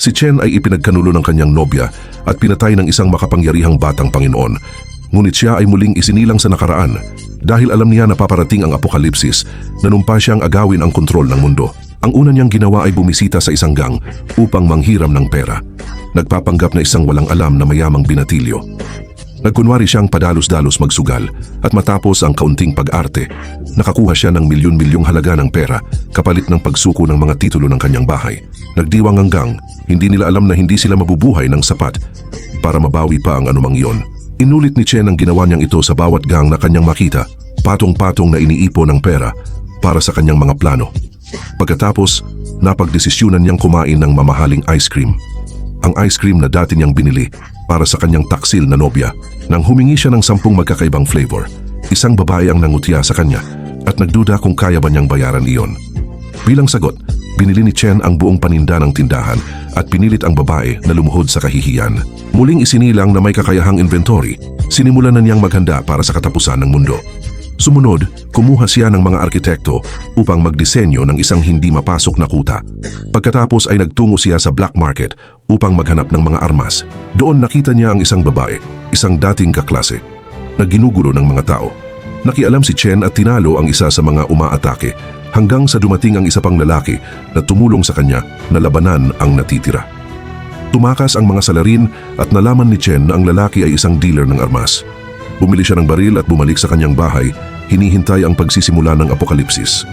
Si Chen ay ipinagkanulo ng kanyang nobya at pinatay ng isang makapangyarihang batang Panginoon. Ngunit siya ay muling isinilang sa nakaraan dahil alam niya na paparating ang apokalipsis, nanumpa siyang agawin ang kontrol ng mundo. Ang una niyang ginawa ay bumisita sa isang gang upang manghiram ng pera. Nagpapanggap na isang walang alam na mayamang binatilyo. Nagkunwari siyang padalos-dalos magsugal at matapos ang kaunting pag-arte, nakakuha siya ng milyon-milyong halaga ng pera kapalit ng pagsuko ng mga titulo ng kanyang bahay. Nagdiwang ang gang, hindi nila alam na hindi sila mabubuhay ng sapat para mabawi pa ang anumang iyon. Inulit ni Chen ang ginawa niyang ito sa bawat gang na kanyang makita, patong-patong na iniipon ng pera para sa kanyang mga plano. Pagkatapos, napagdesisyunan niyang kumain ng mamahaling ice cream. Ang ice cream na dati niyang binili para sa kanyang taksil na nobya. Nang humingi siya ng 10 magkakaibang flavor, isang babae ang nangutya sa kanya at nagduda kung kaya ba niyang bayaran iyon. Bilang sagot, binili ni Chen ang buong paninda ng tindahan at pinilit ang babae na lumuhod sa kahihiyan. Muling isinilang na may kakayahang inventory, sinimulan na niyang maghanda para sa katapusan ng mundo. Sumunod, kumuha siya ng mga arkitekto upang magdisenyo ng isang hindi mapasok na kuta. Pagkatapos ay nagtungo siya sa black market upang maghanap ng mga armas. Doon nakita niya ang isang babae, isang dating kaklase, na ginugulo ng mga tao. Nakialam si Chen at tinalo ang isa sa mga umaatake hanggang sa dumating ang isa pang lalaki na tumulong sa kanya na labanan ang natitira. Tumakas ang mga salarin at nalaman ni Chen na ang lalaki ay isang dealer ng armas. Bumili siya ng baril at bumalik sa kanyang bahay, hinihintay ang pagsisimula ng apokalipsis.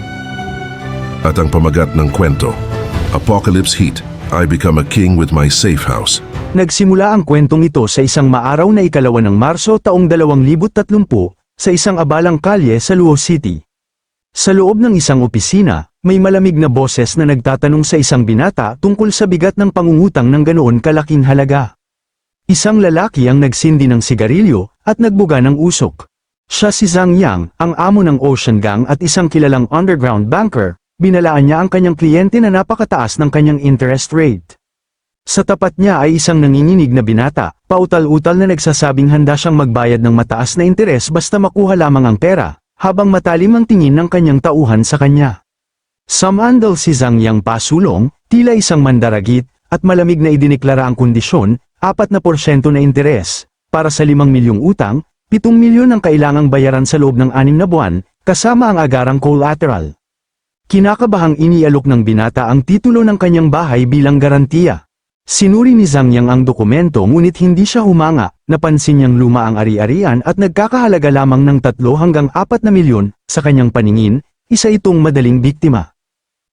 At ang pamagat ng kwento, Apocalypse Heat, I become a king with my safe house. Nagsimula ang kwentong ito sa isang maaraw na 2 ng Marso taong 2030 sa isang abalang kalye sa Luo City. Sa loob ng isang opisina, may malamig na boses na nagtatanong sa isang binata tungkol sa bigat ng pangungutang ng ganoon kalaking halaga. Isang lalaki ang nagsindi ng sigarilyo at nagbuga ng usok. Siya si Zhang Yang, ang amo ng Ocean Gang at isang kilalang underground banker. Binalaan niya ang kanyang kliyente na napakataas ng kanyang interest rate. Sa tapat niya ay isang nanginginig na binata, pautal-utal na nagsasabing handa siyang magbayad ng mataas na interes basta makuha lamang ang pera, habang matalim ang tingin ng kanyang tauhan sa kanya. Samandal si Zhang Yang pasulong, tila isang mandaragit, at malamig na idineklara ang kondisyon, 4% na interes, para sa 5 milyong utang, 7 milyon ang kailangang bayaran sa loob ng 6 na buwan, kasama ang agarang collateral. Kinakabahang inialok ng binata ang titulo ng kanyang bahay bilang garantiya. Sinuri ni Zhang Yang ang dokumento ngunit hindi siya humanga, napansin niyang luma ang ari-arian at nagkakahalaga lamang ng 3 hanggang 4 na milyon, sa kanyang paningin, isa itong madaling biktima.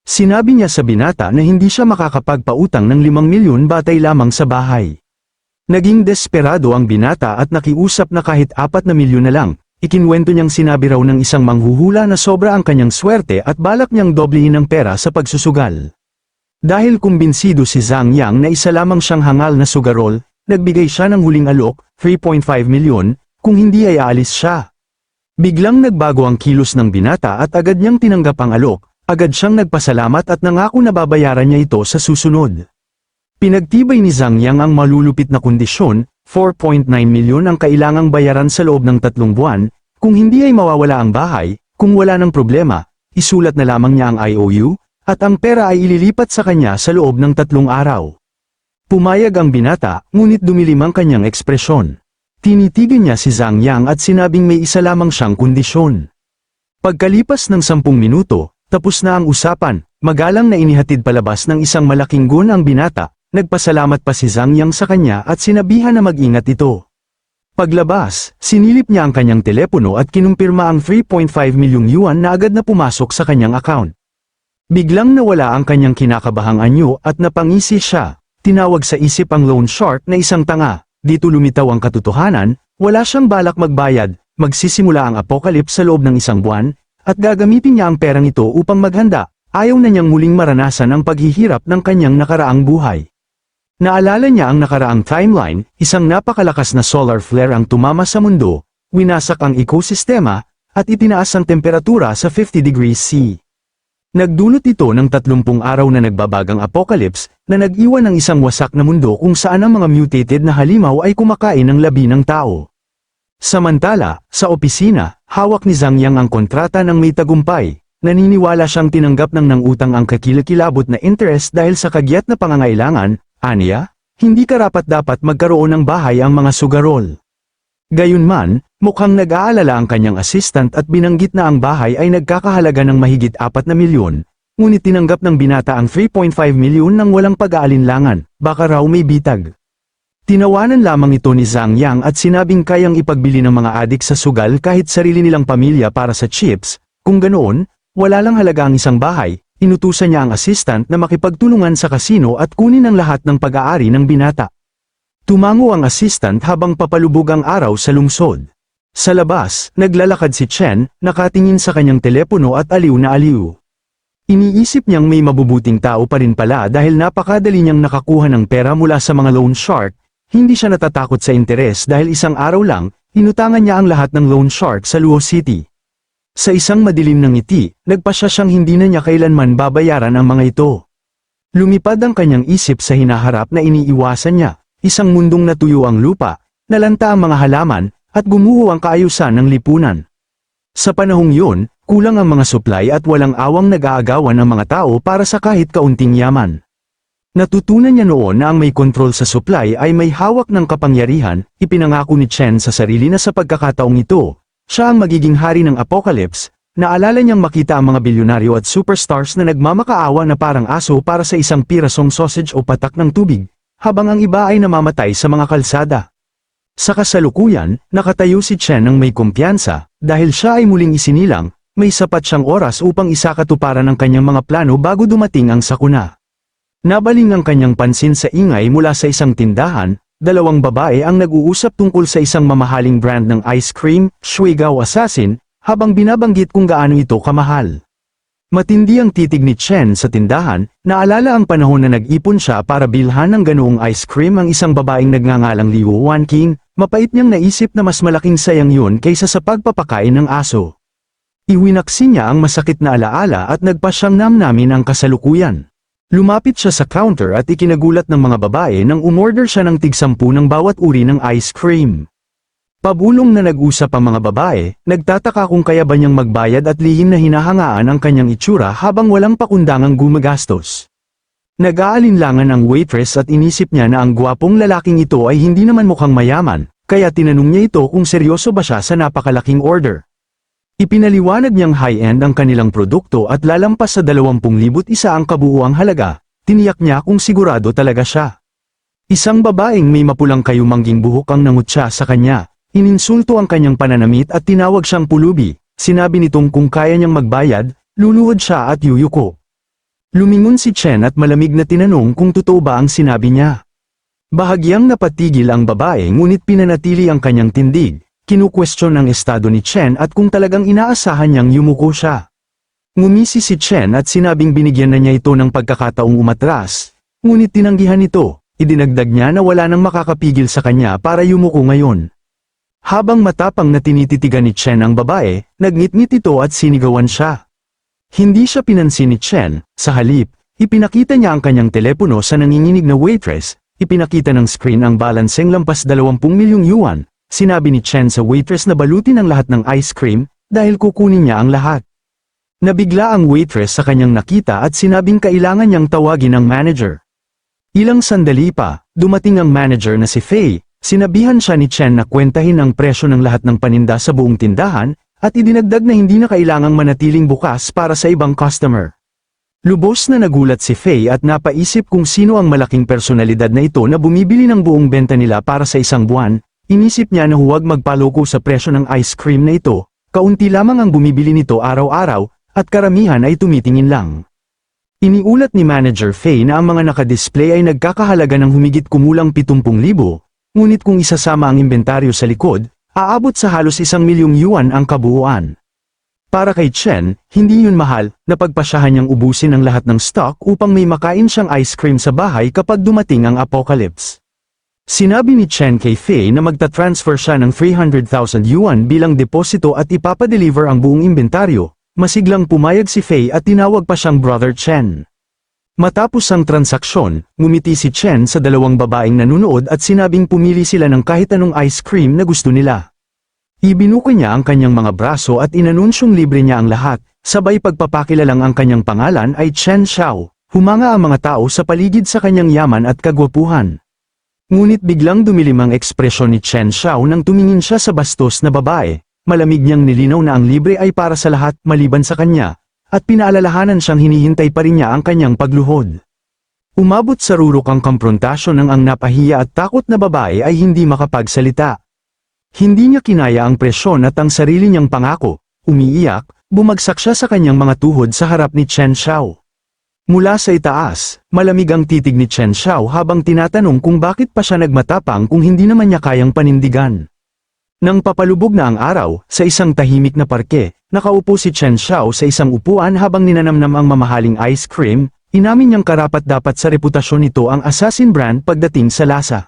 Sinabi niya sa binata na hindi siya makakapagpautang ng 5 milyon batay lamang sa bahay. Naging desperado ang binata at nakiusap na kahit 4 na milyon na lang, ikinwento niyang sinabi raw ng isang manghuhula na sobra ang kanyang swerte at balak niyang doblehin ang pera sa pagsusugal. Dahil kumbinsido si Zhang Yang na isa lamang siyang hangal na sugarol, nagbigay siya ng huling alok, 3.5 milyon, kung hindi ay aalis siya. Biglang nagbago ang kilos ng binata at agad niyang tinanggap ang alok, agad siyang nagpasalamat at nangako na babayaran niya ito sa susunod. Pinagtibay ni Zhang Yang ang malulupit na kondisyon, 4.9 milyon ang kailangang bayaran sa loob ng 3 buwan, kung hindi ay mawawala ang bahay, kung wala ng problema, isulat na lamang niya ang IOU, at ang pera ay ililipat sa kanya sa loob ng 3 araw. Pumayag ang binata, ngunit dumilim ang kanyang ekspresyon. Tinitigan niya si Zhang Yang at sinabing may isa lamang siyang kondisyon. Pagkalipas ng 10 minuto, tapos na ang usapan, magalang na inihatid palabas ng isang malaking gun ang binata. Nagpasalamat pa si Zhang Yang sa kanya at sinabihan na mag-ingat ito. Paglabas, sinilip niya ang kanyang telepono at kinumpirma ang 3.5 milyong yuan na agad na pumasok sa kanyang account. Biglang nawala ang kanyang kinakabahang anyo at napangisi siya. Tinawag sa isip ang loan shark na isang tanga. Dito lumitaw ang katotohanan, wala siyang balak magbayad, magsisimula ang apocalypse sa loob ng 1 buwan, at gagamitin niya ang perang ito upang maghanda. Ayaw na niyang muling maranasan ang paghihirap ng kanyang nakaraang buhay. Naalala niya ang nakaraang timeline, isang napakalakas na solar flare ang tumama sa mundo, winasak ang ekosistema, at itinaas ang temperatura sa 50 degrees C. Nagdulot ito ng 30 araw na nagbabagang apocalypse, na nag-iwan ng isang wasak na mundo kung saan ang mga mutated na halimaw ay kumakain ng labi ng tao. Samantala, sa opisina, hawak ni Zhang Yang ang kontrata ng may tagumpay. Naniniwala siyang tinanggap ng nangutang ang kakilakilabot na interest dahil sa kagyat na pangangailangan, Aniya, hindi karapat-dapat magkaroon ng bahay ang mga sugarol. Gayunman, mukhang nag-aalala ang kanyang assistant at binanggit na ang bahay ay nagkakahalaga ng mahigit 4 na milyon, ngunit tinanggap ng binata ang 3.5 milyon nang walang pag-aalinlangan, baka raw may bitag. Tinawanan lamang ito ni Zhang Yang at sinabing kayang ipagbili ng mga adik sa sugal kahit sarili nilang pamilya para sa chips, kung ganoon, wala lang halaga ang isang bahay, inutusan niya ang assistant na makipagtulungan sa kasino at kunin ang lahat ng pag-aari ng binata. Tumango ang assistant habang papalubog ang araw sa lungsod. Sa labas, naglalakad si Chen, nakatingin sa kanyang telepono at aliw na aliw. Iniisip niyang may mabubuting tao pa rin pala dahil napakadali niyang nakakuha ng pera mula sa mga loan shark. Hindi siya natatakot sa interes dahil isang araw lang, inutangan niya ang lahat ng loan shark sa Luo City. Sa isang madilim na ngiti, nagpasya siyang hindi na niya kailanman babayaran ang mga ito. Lumipad ang kanyang isip sa hinaharap na iniiwasan niya, isang mundong natuyo ang lupa, nalanta ang mga halaman, at gumuho ang kaayusan ng lipunan. Sa panahong yun, kulang ang mga supply at walang awang nag-aagawan ang mga tao para sa kahit kaunting yaman. Natutunan niya noon na ang may kontrol sa supply ay may hawak ng kapangyarihan, ipinangako ni Chen sa sarili na sa pagkakataong ito, siya ang magiging hari ng apocalypse, naalala niyang makita ang mga bilyonaryo at superstars na nagmamakaawa na parang aso para sa isang pirasong sausage o patak ng tubig, habang ang iba ay namamatay sa mga kalsada. Sa kasalukuyan, nakatayo si Chen ng may kumpiyansa, dahil siya ay muling isinilang, may sapat siyang oras upang isakatuparan ang kanyang mga plano bago dumating ang sakuna. Nabaling ang kanyang pansin sa ingay mula sa isang tindahan, dalawang babae ang nag-uusap tungkol sa isang mamahaling brand ng ice cream, Shuigao Assassin, habang binabanggit kung gaano ito kamahal. Matindi ang titig ni Chen sa tindahan, naalala ang panahon na nag-ipon siya para bilhan ng ganoong ice cream ang isang babaeng nagngangalang Liu Wanqing, mapait niyang naisip na mas malaking sayang yun kaysa sa pagpapakain ng aso. Iwinaksi niya ang masakit na alaala at nagpa siyang namnamin ang kasalukuyan. Lumapit siya sa counter at ikinagulat ng mga babae nang umorder siya ng tig-10 ng bawat uri ng ice cream. Pabulong na nag-usap ang mga babae, nagtataka kung kaya ba niyang magbayad at lihim na hinahangaan ang kanyang itsura habang walang pakundangang gumagastos. Nag-aalinlangan ang waitress at inisip niya na ang gwapong lalaking ito ay hindi naman mukhang mayaman, kaya tinanong niya ito kung seryoso ba siya sa napakalaking order. Ipinaliwanag niyang high-end ang kanilang produkto at lalampas sa 20,001 ang kabuuang halaga, tiniyak niya kung sigurado talaga siya. Isang babaeng may mapulang kayumangging buhok ang nangutya sa kanya, ininsulto ang kanyang pananamit at tinawag siyang pulubi, sinabi nitong kung kaya niyang magbayad, luluhod siya at yuyuko. Lumingon si Chen at malamig na tinanong kung totoo ba ang sinabi niya. Bahagyang napatigil ang babae ngunit pinanatili ang kanyang tindig. Kinukwestiyon ang estado ni Chen at kung talagang inaasahan niyang yumuko siya. Ngumisi si Chen at sinabing binigyan na niya ito ng pagkakataong umatras, ngunit tinanggihan ito, idinagdag niya na wala nang makakapigil sa kanya para yumuko ngayon. Habang matapang na tinititigan ni Chen ang babae, nagngit-ngit ito at sinigawan siya. Hindi siya pinansin ni Chen, sa halip, ipinakita niya ang kanyang telepono sa nanginginig na waitress, ipinakita ng screen ang balanseng lampas 20 milyong yuan. Sinabi ni Chen sa waitress na balutin ang lahat ng ice cream, dahil kukunin niya ang lahat. Nabigla ang waitress sa kanyang nakita at sinabing kailangan niyang tawagin ang manager. Ilang sandali pa, dumating ang manager na si Fei, sinabihan siya ni Chen na kwentahin ang presyo ng lahat ng paninda sa buong tindahan, at idinagdag na hindi na kailangang manatiling bukas para sa ibang customer. Lubos na nagulat si Fei at napaisip kung sino ang malaking personalidad na ito na bumibili ng buong benta nila para sa isang buwan. Inisip niya na huwag magpaloko sa presyo ng ice cream na ito, kaunti lamang ang bumibili nito araw-araw, at karamihan ay tumitingin lang. Iniulat ni Manager Fei na ang mga nakadisplay ay nagkakahalaga ng humigit kumulang 70,000, ngunit kung isasama ang inventaryo sa likod, aabot sa halos 1 milyong yuan ang kabuuan. Para kay Chen, hindi yun mahal, napagpasyahan niyang ubusin ang lahat ng stock upang may makain siyang ice cream sa bahay kapag dumating ang apocalypse. Sinabi ni Chen kay Fei na magta-transfer siya ng 300,000 yuan bilang deposito at ipapadeliver ang buong inventaryo. Masiglang pumayag si Fei at tinawag pa siyang Brother Chen. Matapos ang transaksyon, ngumiti si Chen sa dalawang babaeng nanunood at sinabing pumili sila ng kahit anong ice cream na gusto nila. Ibinuko niya ang kanyang mga braso at inanunsyong libre niya ang lahat, sabay pagpapakilalang ang kanyang pangalan ay Chen Xiao, Humanga ang mga tao sa paligid sa kanyang yaman at kagwapuhan. Ngunit biglang dumilim ang ekspresyon ni Chen Xiao nang tumingin siya sa bastos na babae. Malamig niyang nilinaw na ang libre ay para sa lahat maliban sa kanya, at pinaalalahanan siyang hinihintay pa rin niya ang kanyang pagluhod. Umabot sa rurok ang komprontasyon ng ang napahiya at takot na babae ay hindi makapagsalita. Hindi niya kinaya ang presyon at ang sarili niyang pangako. Umiiyak, bumagsak siya sa kanyang mga tuhod sa harap ni Chen Xiao. Mula sa itaas, malamig ang titig ni Chen Xiao habang tinatanong kung bakit pa siya nagmatapang kung hindi naman niya kayang panindigan. Nang papalubog na ang araw, sa isang tahimik na parke, nakaupo si Chen Xiao sa isang upuan habang ninanamnam ang mamahaling ice cream. Inamin niyang karapat-dapat sa reputasyon nito ang assassin brand pagdating sa lasa.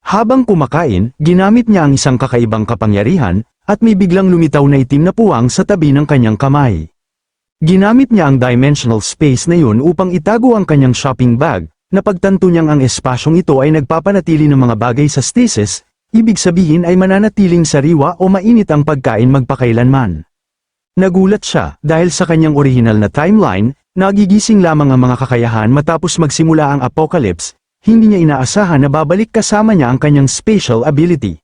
Habang kumakain, ginamit niya ang isang kakaibang kapangyarihan, at may biglang lumitaw na itim na puwang sa tabi ng kanyang kamay. Ginamit niya ang dimensional space na yun upang itago ang kanyang shopping bag. Napagtanto niyang ang espasyong ito ay nagpapanatili ng mga bagay sa stasis, ibig sabihin ay mananatiling sariwa o mainit ang pagkain magpakailanman. Nagulat siya dahil sa kanyang orihinal na timeline, nagigising lamang ang mga kakayahan matapos magsimula ang apocalypse, hindi niya inaasahan na babalik kasama niya ang kanyang spatial ability.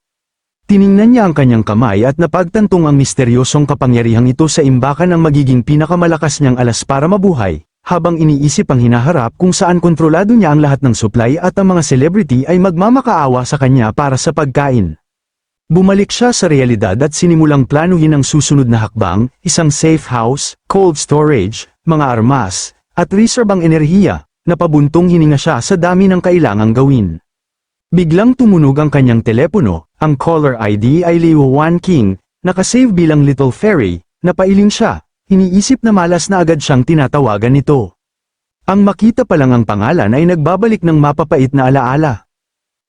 Tiningnan niya ang kanyang kamay at napagtantong ang misteryosong kapangyarihang ito sa imbakan ng magiging pinakamalakas niyang alas para mabuhay, habang iniisip ang hinaharap kung saan kontrolado niya ang lahat ng supply at ang mga celebrity ay magmamakaawa sa kanya para sa pagkain. Bumalik siya sa realidad at sinimulang planuhin ang susunod na hakbang, isang safe house, cold storage, mga armas, at reserve ang enerhiya. Napabuntong hininga siya sa dami ng kailangang gawin. Biglang tumunog ang kanyang telepono, ang caller ID ay Liu Wanqing, nakasave bilang Little Fairy. Napailing siya, iniisip na malas na agad siyang tinatawagan nito. Ang makita pa lang ang pangalan ay nagbabalik ng mapapait na alaala.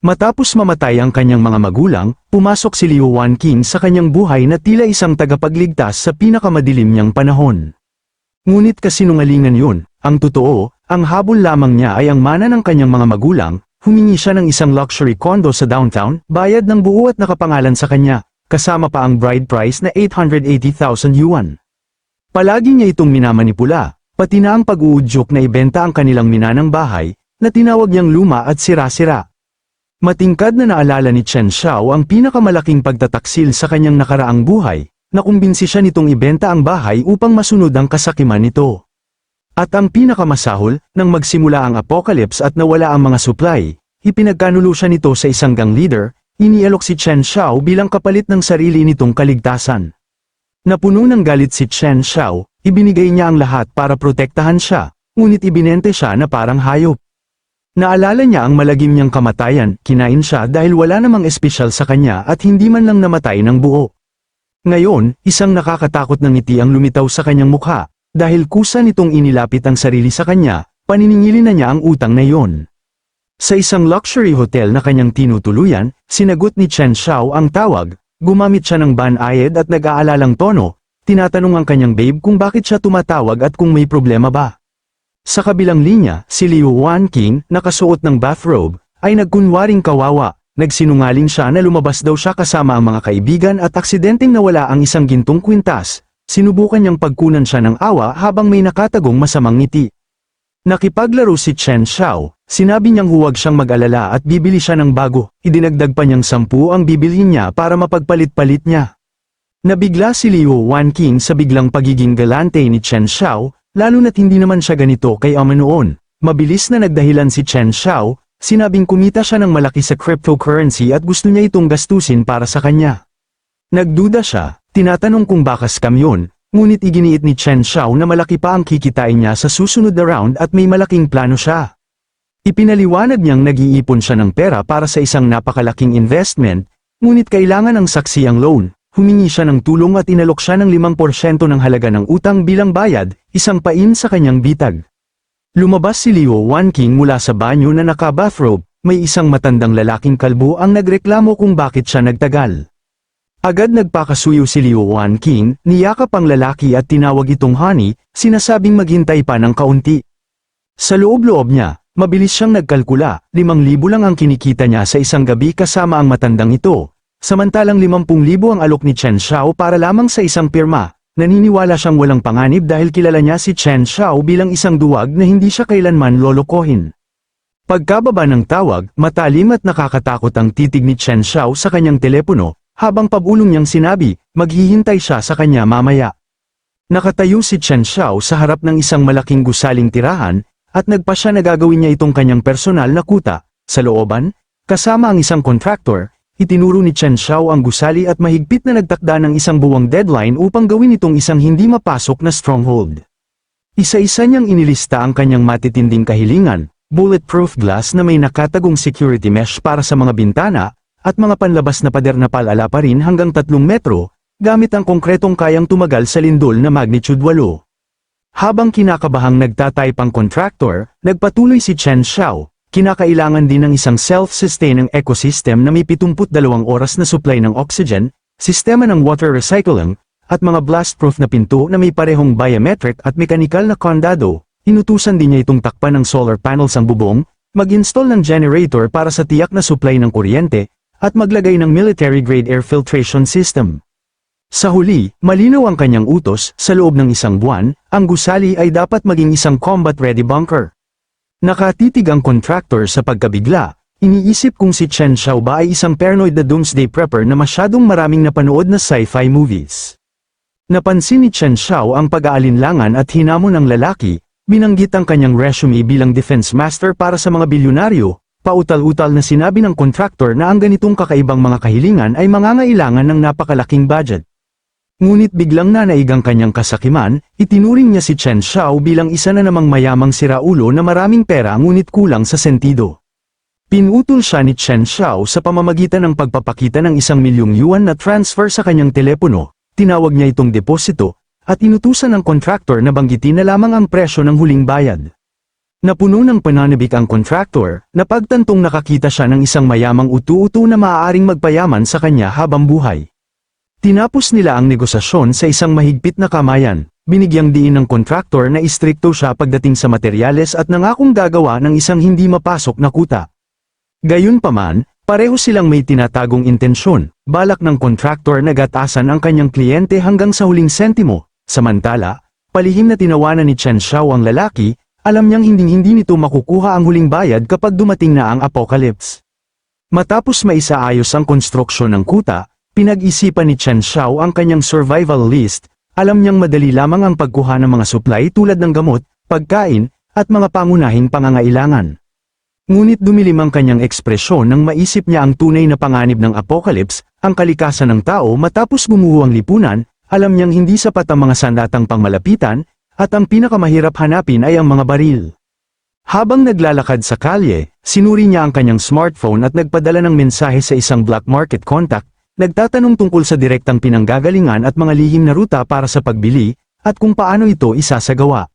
Matapos mamatay ang kanyang mga magulang, pumasok si Liu Wanqing sa kanyang buhay na tila isang tagapagligtas sa pinakamadilim niyang panahon. Ngunit kasinungalingan yun, ang totoo, ang habol lamang niya ay ang mana ng kanyang mga magulang. Humingi siya ng isang luxury condo sa downtown, bayad ng buo at nakapangalan sa kanya, kasama pa ang bride price na 880,000 yuan. Palagi niya itong minamanipula, pati na ang pag-uudyok na ibenta ang kanilang minanang bahay, na tinawag niyang luma at sira-sira. Matingkad na naalala ni Chen Xiao ang pinakamalaking pagtataksil sa kanyang nakaraang buhay, nakumbinsi siya nitong ibenta ang bahay upang masunod ang kasakiman nito. At ang pinakamasahol, nang magsimula ang apocalypse at nawala ang mga supply, ipinagkanulo siya nito sa isang gang leader, inialok si Chen Xiao bilang kapalit ng sarili nitong kaligtasan. Napuno ng galit si Chen Xiao, ibinigay niya ang lahat para protektahan siya, ngunit ibinente siya na parang hayop. Naalala niya ang malagim niyang kamatayan, kinain siya dahil wala namang espesyal sa kanya at hindi man lang namatay ng buo. Ngayon, isang nakakatakot na ngiti ang lumitaw sa kanyang mukha. Dahil kusa nitong inilapit ang sarili sa kanya, paniningilin na niya ang utang na iyon. Sa isang luxury hotel na kanyang tinutuluyan, sinagot ni Chen Xiao ang tawag, gumamit siya ng banayad at nag-aalalang tono, tinatanong ang kanyang babe kung bakit siya tumatawag at kung may problema ba. Sa kabilang linya, si Liu Wanqing, nakasuot ng bathrobe, ay nagkunwaring kawawa, nagsinungaling siya na lumabas daw siya kasama ang mga kaibigan at aksidenteng nawala ang isang gintong kwintas. Sinubukan niyang pagkunan siya ng awa habang may nakatagong masamang ngiti. Nakipaglaro si Chen Xiao, sinabi niyang huwag siyang mag-alala at bibili siya ng bago, idinagdag pa niyang 10 ang bibilhin niya para mapagpalit-palit niya. Nabigla si Liu Wanqing sa biglang pagiging galante ni Chen Xiao, lalo na't hindi naman siya ganito kay ama noon. Mabilis na nagdahilan si Chen Xiao, sinabing kumita siya ng malaki sa cryptocurrency at gusto niya itong gastusin para sa kanya. Nagduda siya. Tinatanong kung baka scam yun, ngunit iginiit ni Chen Xiao na malaki pa ang kikitain niya sa susunod na round at may malaking plano siya. Ipinaliwanag niyang nag-iipon siya ng pera para sa isang napakalaking investment, ngunit kailangan ng saksi ang loan. Humingi siya ng tulong at inalok siya ng 5% ng halaga ng utang bilang bayad, isang pain sa kanyang bitag. Lumabas si Liu Wanqing mula sa banyo na naka-bathrobe, may isang matandang lalaking kalbo ang nagreklamo kung bakit siya nagtagal. Agad nagpakasuyo si Liu Wanqing, niyakap ang lalaki at tinawag itong honey, sinasabing maghintay pa ng kaunti. Sa loob-loob niya, mabilis siyang nagkalkula, 5,000 lang ang kinikita niya sa isang gabi kasama ang matandang ito, samantalang 50,000 ang alok ni Chen Xiao para lamang sa isang pirma, naniniwala siyang walang panganib dahil kilala niya si Chen Xiao bilang isang duwag na hindi siya kailanman lolokohin. Pagkababa ng tawag, matalim at nakakatakot ang titig ni Chen Xiao sa kanyang telepono, habang pabulong niyang sinabi, maghihintay siya sa kanya mamaya. Nakatayo si Chen Xiao sa harap ng isang malaking gusaling tirahan, at nagpa siya na gagawin niya itong kanyang personal na kuta. Sa looban, kasama ang isang contractor, itinuro ni Chen Xiao ang gusali at mahigpit na nagtakda ng isang buwang deadline upang gawin itong isang hindi mapasok na stronghold. Isa-isa niyang inilista ang kanyang matitinding kahilingan, bulletproof glass na may nakatagong security mesh para sa mga bintana, at mga panlabas na pader na palala pa rin hanggang 3 metro, gamit ang konkretong kayang tumagal sa lindol na magnitude 8. Habang kinakabahang nagtatype ang contractor, nagpatuloy si Chen Xiao, kinakailangan din ng isang self-sustaining ecosystem na may 72 oras na supply ng oxygen, sistema ng water recycling, at mga blast-proof na pinto na may parehong biometric at mekanikal na kandado. Inutusan din niya itong takpan ng solar panels ang bubong, mag-install ng generator para sa tiyak na supply ng kuryente, at maglagay ng military-grade air filtration system. Sa huli, malinaw ang kanyang utos, sa loob ng 1 buwan, ang gusali ay dapat maging isang combat-ready bunker. Nakatitig ang contractor sa pagkabigla, iniisip kung si Chen Xiao ba ay isang paranoid na doomsday prepper na masyadong maraming napanood na sci-fi movies. Napansin ni Chen Xiao ang pag-aalinlangan at hinamon ng lalaki, binanggit ang kanyang resume bilang defense master para sa mga bilyonaryo, pautal-utal na sinabi ng contractor na ang ganitong kakaibang mga kahilingan ay mangangailangan ng napakalaking budget. Ngunit biglang nanaig ang kanyang kasakiman, itinuring niya si Chen Xiao bilang isa na namang mayamang siraulo na maraming pera ngunit kulang sa sentido. Pinutol siya ni Chen Xiao sa pamamagitan ng pagpapakita ng 1,000,000 yuan na transfer sa kanyang telepono, tinawag niya itong deposito, at inutusan ng contractor na banggitin na lamang ang presyo ng huling bayad. Napuno ng pananabik ang contractor, napagtantong nakakita siya ng isang mayamang utu-utu na maaaring magpayaman sa kanya habang buhay. Tinapos nila ang negosasyon sa isang mahigpit na kamayan, binigyang diin ng contractor na istrikto siya pagdating sa materyales at nangakong gagawa ng isang hindi mapasok na kuta. Gayunpaman, pareho silang may tinatagong intensyon, balak ng contractor na gatasan ang kanyang kliyente hanggang sa huling sentimo, samantala, palihim na tinawanan ni Chen Xiao ang lalaki, alam niyang hindi nito makukuha ang huling bayad kapag dumating na ang apocalypse. Matapos maisaayos ang konstruksyon ng kuta, pinag-isipan ni Chen Xiao ang kanyang survival list, alam niyang madali lamang ang pagkuha ng mga supply tulad ng gamot, pagkain, at mga pangunahing pangangailangan. Ngunit dumilim ang kanyang ekspresyon nang maisip niya ang tunay na panganib ng apocalypse, ang kalikasan ng tao matapos bumuo ang lipunan, alam niyang hindi sapat ang mga sandatang pangmalapitan, at ang pinakamahirap hanapin ay ang mga baril. Habang naglalakad sa kalye, sinuri niya ang kanyang smartphone at nagpadala ng mensahe sa isang black market contact, nagtatanong tungkol sa direktang pinanggagalingan at mga lihim na ruta para sa pagbili, at kung paano ito isasagawa.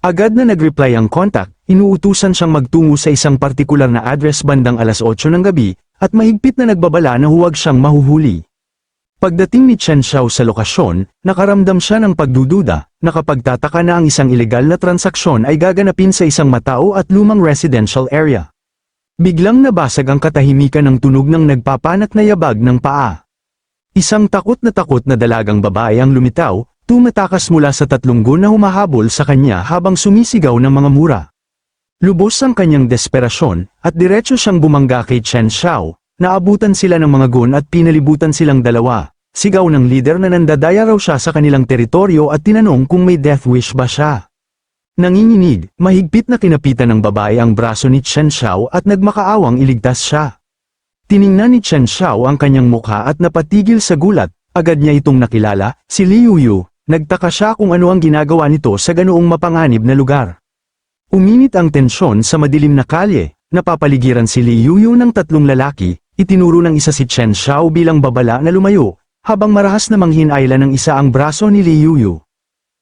Agad na nag-reply ang contact, inuutusan siyang magtungo sa isang partikular na address bandang 8:00 ng gabi, at mahigpit na nagbabala na huwag siyang mahuhuli. Pagdating ni Chen Xiao sa lokasyon, nakaramdam siya ng pagdududa, nakapagtataka na ang isang ilegal na transaksyon ay gaganapin sa isang matao at lumang residential area. Biglang nabasag ang katahimikan ng tunog ng nagpapanak na yabag ng paa. Isang takot na dalagang babae ang lumitaw, tumatakas mula sa 3 gun na humahabol sa kanya habang sumisigaw ng mga mura. Lubos ang kanyang desperasyon, at diretso siyang bumangga kay Chen Xiao, naabutan sila ng mga gun at pinalibutan silang dalawa. Sigaw ng leader na nandadaya raw siya sa kanilang teritoryo at tinanong kung may death wish ba siya. Nanginginig, mahigpit na kinapitan ng babae ang braso ni Chen Xiao at nagmakaawang iligtas siya. Tiningnan ni Chen Xiao ang kanyang mukha at napatigil sa gulat, agad niya itong nakilala, si Li Yuyu, nagtaka siya kung ano ang ginagawa nito sa ganoong mapanganib na lugar. Uminit ang tensyon sa madilim na kalye, napapaligiran si Li Yuyu ng 3 lalaki, itinuro ng isa si Chen Xiao bilang babala na lumayo, habang marahas na manghinayla ng isa ang braso ni Li Yuyu.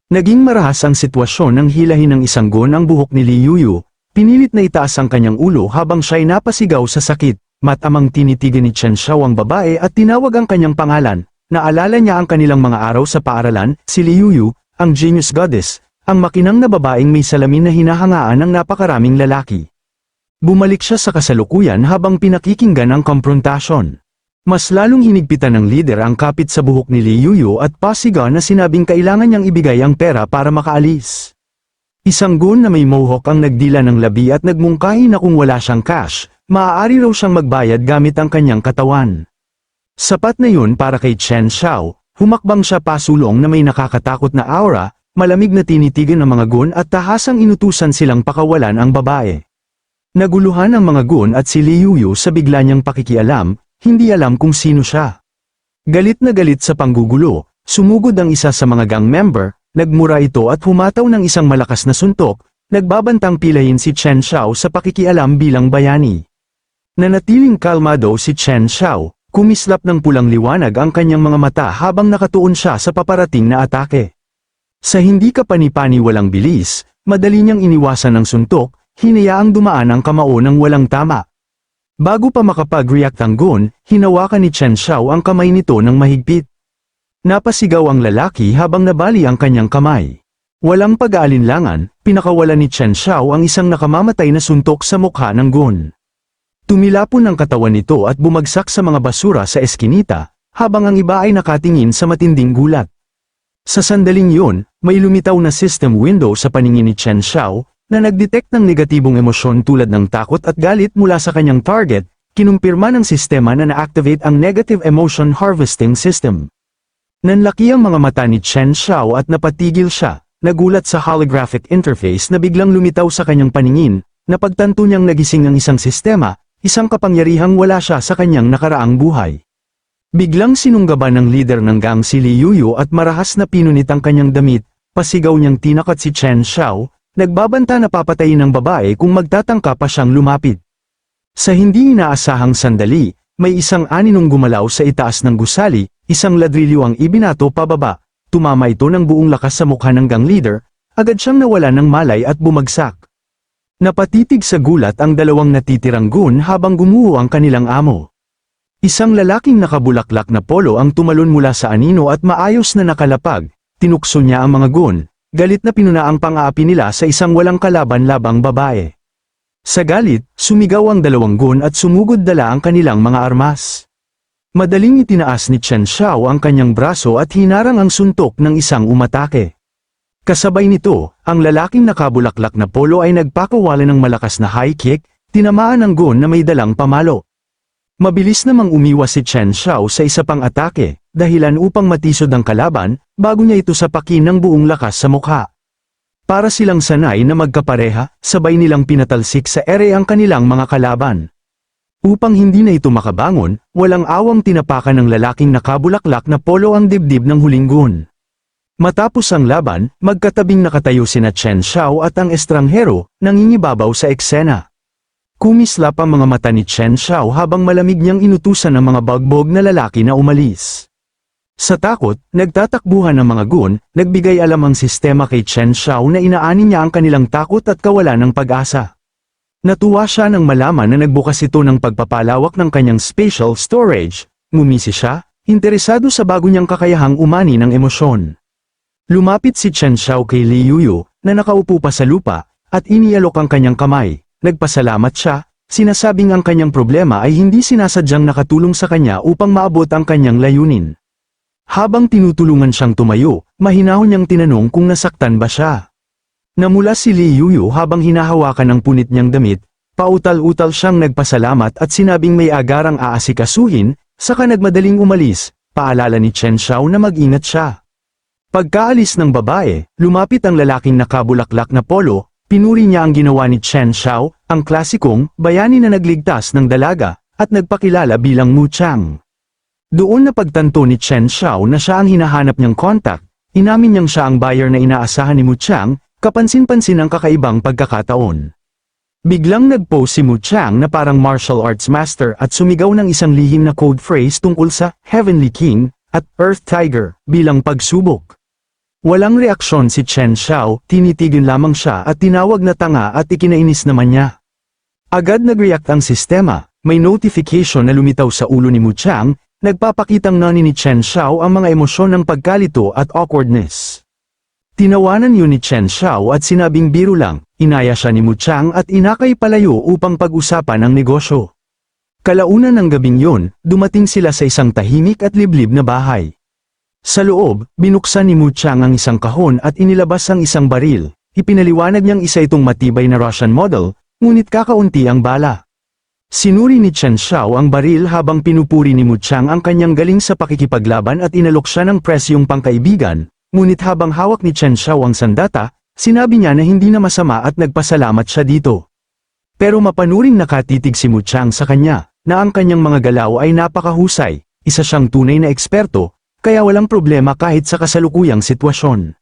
Naging marahas ang sitwasyon nang hilahin ng isang gun ang buhok ni Li Yuyu, pinilit na itaas ang kanyang ulo habang siya'y napasigaw sa sakit, matamang tinitigan ni Chen Xiao ang babae at tinawag ang kanyang pangalan, naalala niya ang kanilang mga araw sa paaralan, si Li Yuyu, ang genius goddess, ang makinang na babaeng may salamin na hinahangaan ng napakaraming lalaki. Bumalik siya sa kasalukuyan habang pinakikinggan ang komprontasyon. Mas lalong hinigpitan ng leader ang kapit sa buhok ni Li Yuyu at pasigaw na sinabing kailangan niyang ibigay ang pera para makaalis. Isang gun na may mohawk ang nagdila ng labi at nagmungkahi na kung wala siyang cash, maaari raw siyang magbayad gamit ang kanyang katawan. Sapat na yun para kay Chen Xiao, humakbang siya pasulong na may nakakatakot na aura, malamig na tinitigan ng mga gun at tahasang inutusan silang pakawalan ang babae. Naguluhan ang mga gun at si Li Yuyu sa bigla niyang pakikialam, hindi alam kung sino siya. Galit na galit sa panggugulo, sumugod ang isa sa mga gang member, nagmura ito at humataw ng isang malakas na suntok, nagbabantang pilahin si Chen Xiao sa pakikialam bilang bayani. Nanatiling kalmado si Chen Xiao, kumislap ng pulang liwanag ang kanyang mga mata habang nakatuon siya sa paparating na atake. Sa hindi kapani-pani walang bilis, madali niyang iniwasan ang suntok, hinayaang dumaan ang kamao ng walang tama. Bago pa makapag-react ang gun, hinawakan ni Chen Xiao ang kamay nito ng mahigpit. Napasigaw ang lalaki habang nabali ang kanyang kamay. Walang pag-aalinlangan, pinakawalan ni Chen Xiao ang isang nakamamatay na suntok sa mukha ng gun. Tumilapon ang katawan nito at bumagsak sa mga basura sa eskinita, habang ang iba ay nakatingin sa matinding gulat. Sa sandaling yun, may lumitaw na system window sa paningin ni Chen Xiao, na nagdetect ng negatibong emosyon tulad ng takot at galit mula sa kanyang target, kinumpirma ng sistema na na-activate ang Negative Emotion Harvesting System. Nanlaki ang mga mata ni Chen Xiao at napatigil siya, nagulat sa holographic interface na biglang lumitaw sa kanyang paningin, na pagtanto niyang nagising ang isang sistema, isang kapangyarihang wala siya sa kanyang nakaraang buhay. Biglang sinunggaban ng leader ng gang si Li Yuyu at marahas na pinunit ang kanyang damit, pasigaw niyang tinakat si Chen Xiao, nagbabanta na papatayin ng babae kung magtatangka pa siyang lumapit. Sa hindi inaasahang sandali, may isang aninong gumalaw sa itaas ng gusali, isang ladrilyo ang ibinato pababa, tumama ito ng buong lakas sa mukha ng gang leader, agad siyang nawala ng malay at bumagsak. Napatitig sa gulat ang dalawang natitirang gun habang gumuho ang kanilang amo. Isang lalaking nakabulaklak na polo ang tumalon mula sa anino at maayos na nakalapag, tinukso niya ang mga gun. Galit na pinuna ang pang-aapi nila sa isang walang kalaban-labang babae. Sa galit, sumigaw ang dalawang gun at sumugod dala ang kanilang mga armas. Madaling itinaas ni Chen Xiao ang kanyang braso at hinarang ang suntok ng isang umatake. Kasabay nito, ang lalaking nakabulaklak na polo ay nagpakawala ng malakas na high kick, tinamaan ng gun na may dalang pamalo. Mabilis namang umiwas si Chen Xiao sa isa pang atake, dahilan upang matisod ang kalaban, bago niya ito sapakin ng buong lakas sa mukha. Para silang sanay na magkapareha, sabay nilang pinatalsik sa ere ang kanilang mga kalaban. Upang hindi na ito makabangon, walang awang tinapakan ng lalaking nakabulaklak na polo ang dibdib ng huling gun. Matapos ang laban, magkatabing nakatayo sina Chen Xiao at ang estranghero, nangingibabaw sa eksena. Kumislap ang mga mata ni Chen Xiao habang malamig niyang inutusan ang mga bagbog na lalaki na umalis. Sa takot, nagtatakbuhan ng mga gun, nagbigay alam ang sistema kay Chen Xiao na inaani niya ang kanilang takot at kawalan ng pag-asa. Natuwa siya nang malaman na nagbukas ito ng pagpapalawak ng kanyang spatial storage, ngumisi siya, interesado sa bago niyang kakayahang umani ng emosyon. Lumapit si Chen Xiao kay Li Yuyu, na nakaupo pa sa lupa, at inialok ang kanyang kamay. Nagpasalamat siya, sinasabing ang kanyang problema ay hindi sinasadyang nakatulong sa kanya upang maabot ang kanyang layunin. Habang tinutulungan siyang tumayo, mahinahon niyang tinanong kung nasaktan ba siya. Namula si Li Yuyu habang hinahawakan ang punit niyang damit, pautal-utal siyang nagpasalamat at sinabing may agarang aasikasuhin, saka nagmadaling umalis, paalala ni Chen Xiao na mag-ingat siya. Pagkaalis ng babae, lumapit ang lalaking nakabulaklak na polo, pinuri niya ang ginawa ni Chen Xiao, ang klasikong bayani na nagligtas ng dalaga, at nagpakilala bilang Mu Chang. Doon na pagtanto ni Chen Xiao na siya ang hinahanap niyang contact, inamin niyang siya ang buyer na inaasahan ni Mu Chang, kapansin-pansin ang kakaibang pagkakataon. Biglang nag-pose si Mu Chang na parang martial arts master at sumigaw ng isang lihim na code phrase tungkol sa Heavenly King at Earth Tiger bilang pagsubok. Walang reaksyon si Chen Xiao, tinitigil lamang siya at tinawag na tanga at ikinainis naman niya. Agad nag-react ang sistema, may notification na lumitaw sa ulo ni Mu Chang, nagpapakitang nani ni Chen Xiao ang mga emosyon ng pagkalito at awkwardness. Tinawanan yun ni Chen Xiao at sinabing biro lang, inaya siya ni Mu Chang at inakay palayo upang pag-usapan ang negosyo. Kalaunan ng gabing yun, dumating sila sa isang tahimik at liblib na bahay. Sa loob, binuksan ni Mu Chang ang isang kahon at inilabas ang isang baril. Ipinaliwanag niyang isa itong matibay na Russian model, ngunit kakaunti ang bala. Sinuri ni Chen Xiao ang baril habang pinupuri ni Mu Chang ang kanyang galing sa pakikipaglaban at inalok siya ng presyong pangkaibigan, ngunit habang hawak ni Chen Xiao ang sandata, sinabi niya na hindi na masama at nagpasalamat siya dito. Pero mapanuring nakatitig si Mu Chang sa kanya, na ang kanyang mga galaw ay napakahusay, isa siyang tunay na eksperto, kaya walang problema kahit sa kasalukuyang sitwasyon.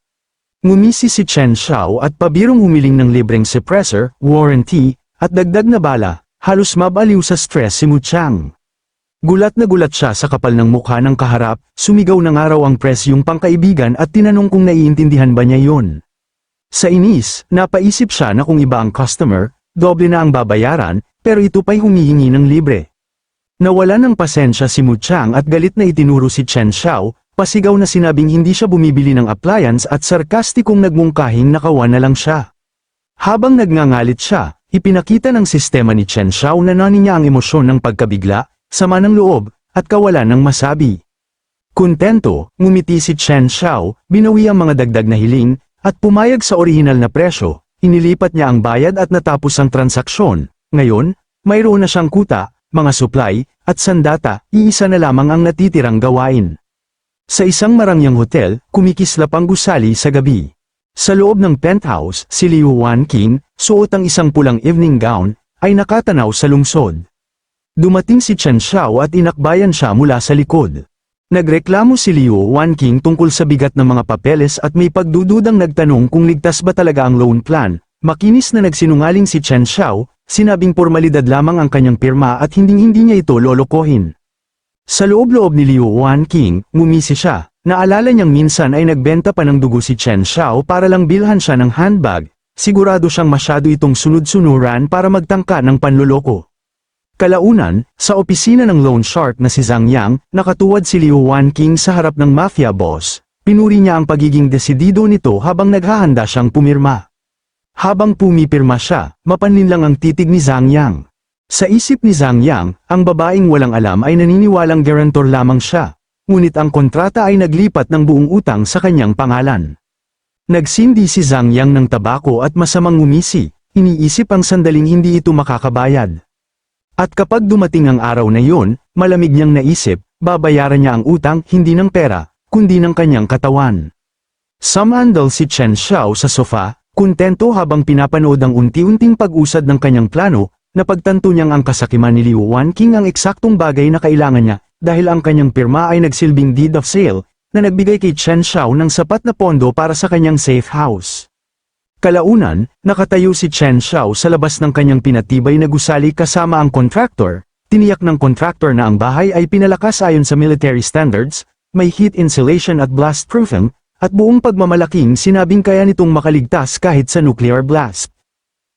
Ngumisi si Chen Xiao at pabirong humiling ng libreng suppressor, warranty, at dagdag na bala, halos mabaliw sa stress si Mu Chang. Gulat na gulat siya sa kapal ng mukha ng kaharap, sumigaw ng araw ang presyong pangkaibigan at tinanong kung naiintindihan ba niya yon. Sa inis, napaisip siya na kung iba ang customer, doble na ang babayaran, pero ito pa'y humihingi ng libre. Nawala ng pasensya si Mu Chang at galit na itinuro si Chen Xiao, pasigaw na sinabing hindi siya bumibili ng appliance at sarkastikong nagmungkahing nakawa na lang siya. Habang nagngangalit siya, ipinakita ng sistema ni Chen Xiao na nani niya ang emosyon ng pagkabigla, sama ng loob, at kawalan ng masabi. Kontento, ngumiti si Chen Xiao, binawi ang mga dagdag na hiling, at pumayag sa orihinal na presyo, inilipat niya ang bayad at natapos ang transaksyon. Ngayon, mayroon na siyang kuta, mga supply, at sandata, iisa na lamang ang natitirang gawain. Sa isang marangyang hotel, kumikislap ang gusali sa gabi. Sa loob ng penthouse, si Liu Wanqing, suot ang isang pulang evening gown, ay nakatanaw sa lungsod. Dumating si Chen Xiao at inakbayan siya mula sa likod. Nagreklamo si Liu Wanqing tungkol sa bigat ng mga papeles at may pagdududang nagtanong kung ligtas ba talaga ang loan plan. Makinis na nagsinungaling si Chen Xiao, sinabing pormalidad lamang ang kanyang pirma at hindi niya ito lolokohin. Sa loob-loob ni Liu Wanqing, ngumisi siya. Naalala niyang minsan ay nagbenta pa ng dugo si Chen Xiao para lang bilhan siya ng handbag, sigurado siyang masyado itong sunod-sunuran para magtangka ng panloloko. Kalaunan, sa opisina ng loan shark na si Zhang Yang, nakatuwad si Liu Wanqing sa harap ng mafia boss. Pinuri niya ang pagiging desidido nito habang naghahanda siyang pumirma. Habang pumipirma siya, mapanlin lang ang titig ni Zhang Yang. Sa isip ni Zhang Yang, ang babaeng walang alam ay naniniwalang guarantor lamang siya, ngunit ang kontrata ay naglipat ng buong utang sa kanyang pangalan. Nagsindi si Zhang Yang ng tabako at masamang ngumisi, iniisip ang sandaling hindi ito makakabayad. At kapag dumating ang araw na yun, malamig niyang naisip, babayaran niya ang utang hindi ng pera, kundi ng kanyang katawan. Samandal si Chen Xiao sa sofa, kontento habang pinapanood ang unti-unting pag-usad ng kanyang plano, napagtanto niyang ang kasakiman ni Liu Wanqing ang eksaktong bagay na kailangan niya, dahil ang kanyang pirma ay nagsilbing deed of sale, na nagbigay kay Chen Xiao ng sapat na pondo para sa kanyang safe house. Kalaunan, nakatayo si Chen Xiao sa labas ng kanyang pinatibay na gusali kasama ang contractor, tiniyak ng contractor na ang bahay ay pinalakas ayon sa military standards, may heat insulation at blast proofing, at buong pagmamalaking sinabing kaya nitong makaligtas kahit sa nuclear blast.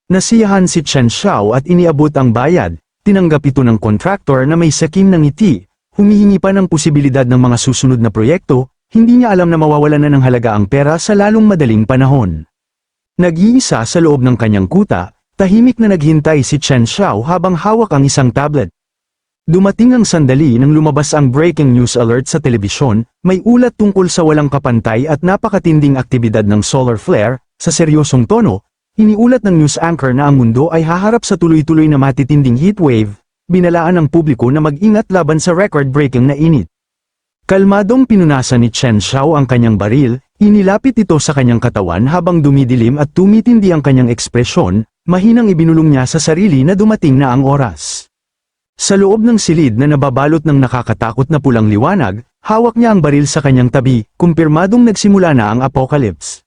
Nasiyahan si Chen Xiao at iniabot ang bayad, tinanggap ito ng contractor na may sakim ng ngiti, humihingi pa ng posibilidad ng mga susunod na proyekto, hindi niya alam na mawawalan na ng halaga ang pera sa lalong madaling panahon. Nag-iisa sa loob ng kanyang kuta, tahimik na naghintay si Chen Xiao habang hawak ang isang tablet. Dumating ang sandali nang lumabas ang breaking news alert sa telebisyon, may ulat tungkol sa walang kapantay at napakatinding aktibidad ng solar flare, sa seryosong tono, iniulat ng news anchor na ang mundo ay haharap sa tuloy-tuloy na matitinding heatwave, binalaan ng publiko na mag-ingat laban sa record-breaking na init. Kalmadong pinunasan ni Chen Xiao ang kanyang baril, inilapit ito sa kanyang katawan habang dumidilim at tumitindi ang kanyang ekspresyon, mahinang ibinulong niya sa sarili na dumating na ang oras. Sa loob ng silid na nababalot ng nakakatakot na pulang liwanag, hawak niya ang baril sa kanyang tabi, kumpirmadong nagsimula na ang apocalypse.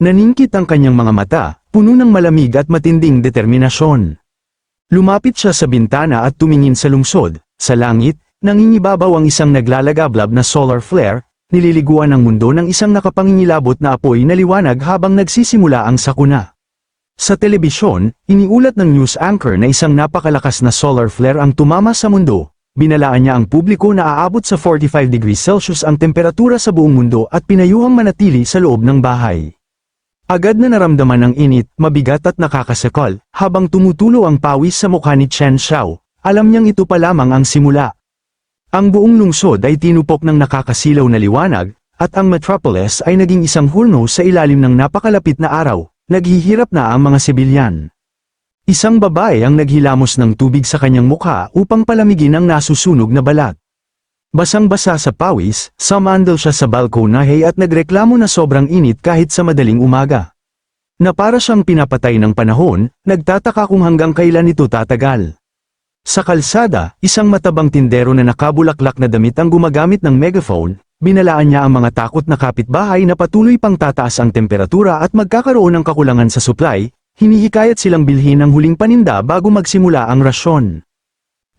Naningkit ang kanyang mga mata, puno ng malamig at matinding determinasyon. Lumapit siya sa bintana at tumingin sa lungsod, sa langit, nangingibabaw ang isang naglalagablab na solar flare, nililiguan ang mundo ng isang nakapangingilabot na apoy na liwanag habang nagsisimula ang sakuna. Sa telebisyon, iniulat ng news anchor na isang napakalakas na solar flare ang tumama sa mundo. Binalaan niya ang publiko na aabot sa 45 degrees Celsius ang temperatura sa buong mundo at pinayuhang manatili sa loob ng bahay. Agad na naramdaman ang init, mabigat at nakakasakal, habang tumutulo ang pawis sa mukha ni Chen Xiao. alam niyang ito pa lamang ang simula. Ang buong lungsod ay tinupok ng nakakasilaw na liwanag, at ang metropolis ay naging isang hulno sa ilalim ng napakalapit na araw. Naghihirap na ang mga sibilyan. Isang babae ang naghilamos ng tubig sa kanyang mukha upang palamigin ang nasusunog na balat. Basang-basa sa pawis, sumandal siya sa balkonahe at nagreklamo na sobrang init kahit sa madaling umaga. Na para siyang pinapatay ng panahon, nagtataka kung hanggang kailan ito tatagal. Sa kalsada, isang matabang tindero na nakabulaklak na damit ang gumagamit ng megaphone, binalaan niya ang mga takot na kapitbahay na patuloy pang tataas ang temperatura at magkakaroon ng kakulangan sa supply, hinihikayat silang bilhin ang huling paninda bago magsimula ang rasyon.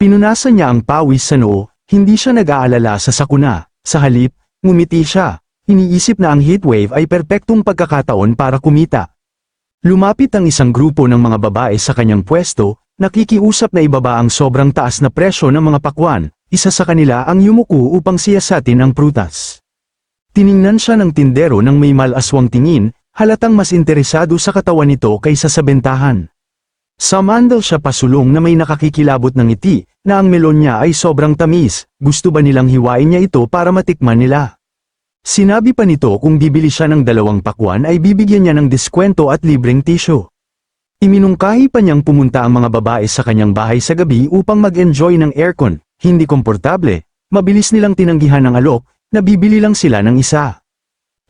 Pinunasan niya ang pawis sa noo, hindi siya nag-aalala sa sakuna, sa halip, ngumiti siya, iniisip na ang heatwave ay perpektong pagkakataon para kumita. Lumapit ang isang grupo ng mga babae sa kanyang pwesto, nakikiusap na ibaba ang sobrang taas na presyo ng mga pakwan, isa sa kanila ang yumuko upang siyasatin ang prutas. Tiningnan siya ng tindero ng may malaswang tingin, halatang mas interesado sa katawan nito kaysa sa bentahan. Sumandal siya pasulong na may nakakikilabot ng ngiti, na ang melon niya ay sobrang tamis, gusto ba nilang hiwain niya ito para matikman nila? Sinabi pa nito kung bibili siya ng 2 pakwan ay bibigyan niya ng diskwento at libreng tissue. Iminungkahi pa niyang pumunta ang mga babae sa kanyang bahay sa gabi upang mag-enjoy ng aircon, hindi komportable, mabilis nilang tinanggihan ang alok, nabibili lang sila ng isa.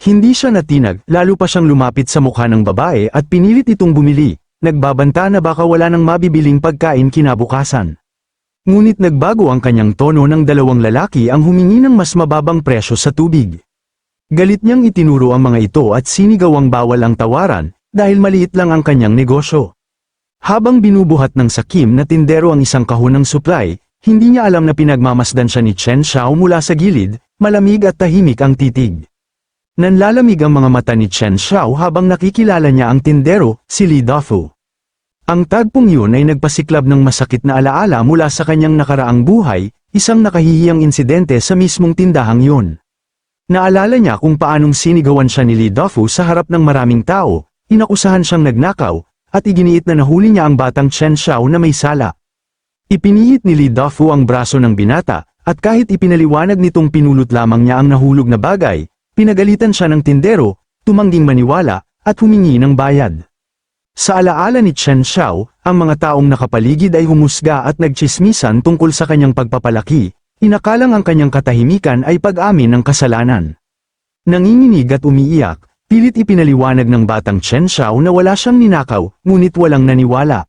Hindi siya natinag, lalo pa siyang lumapit sa mukha ng babae at pinilit itong bumili, nagbabanta na baka wala nang mabibiling pagkain kinabukasan. Ngunit nagbago ang kanyang tono ng 2 lalaki ang humingi ng mas mababang presyo sa tubig. Galit niyang itinuro ang mga ito at sinigawang bawal ang tawaran, dahil maliit lang ang kanyang negosyo. Habang binubuhat ng sakim na tindero ang isang kahon ng supply, hindi niya alam na pinagmamasdan siya ni Chen Xiao mula sa gilid, malamig at tahimik ang titig. Nanlalamig ang mga mata ni Chen Xiao habang nakikilala niya ang tindero, si Li Dafu. Ang tagpong yun ay nagpasiklab ng masakit na alaala mula sa kanyang nakaraang buhay, isang nakahihiyang insidente sa mismong tindahang yun. Naalala niya kung paanong sinigawan siya ni Li Dafu sa harap ng maraming tao, inakusahan siyang nagnakaw, at iginiit na nahuli niya ang batang Chen Xiao na may sala. Ipinihit ni Li Dafu ang braso ng binata, at kahit ipinaliwanag nitong pinulot lamang niya ang nahulog na bagay, pinagalitan siya ng tindero, tumangging maniwala, at humingi ng bayad. Sa alaala ni Chen Xiao, ang mga taong nakapaligid ay humusga at nagtsismisan tungkol sa kanyang pagpapalaki, inakalang ang kanyang katahimikan ay pag-amin ng kasalanan. Nanginginig at umiiyak, pilit ipinaliwanag ng batang Chen Xiao na wala siyang ninakaw, ngunit walang naniwala.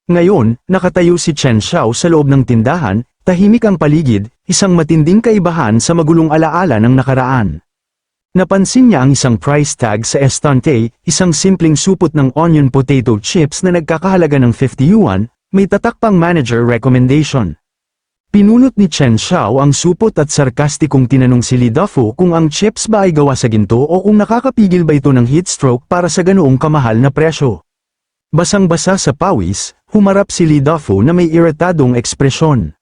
Ngayon, nakatayo si Chen Xiao sa loob ng tindahan, tahimik ang paligid, isang matinding kaibahan sa magulong alaala ng nakaraan. Napansin niya ang isang price tag sa estante, isang simpleng supot ng onion potato chips na nagkakahalaga ng 50 yuan, may tatak pang manager recommendation. Pinunot ni Chen Xiao ang supot at sarkastikong tinanong si Li Dafu kung ang chips ba ay gawa sa ginto o kung nakakapigil ba ito ng heat stroke para sa ganoong kamahal na presyo. Basang-basa sa pawis, humarap si Li Dafu na may iritadong ekspresyon.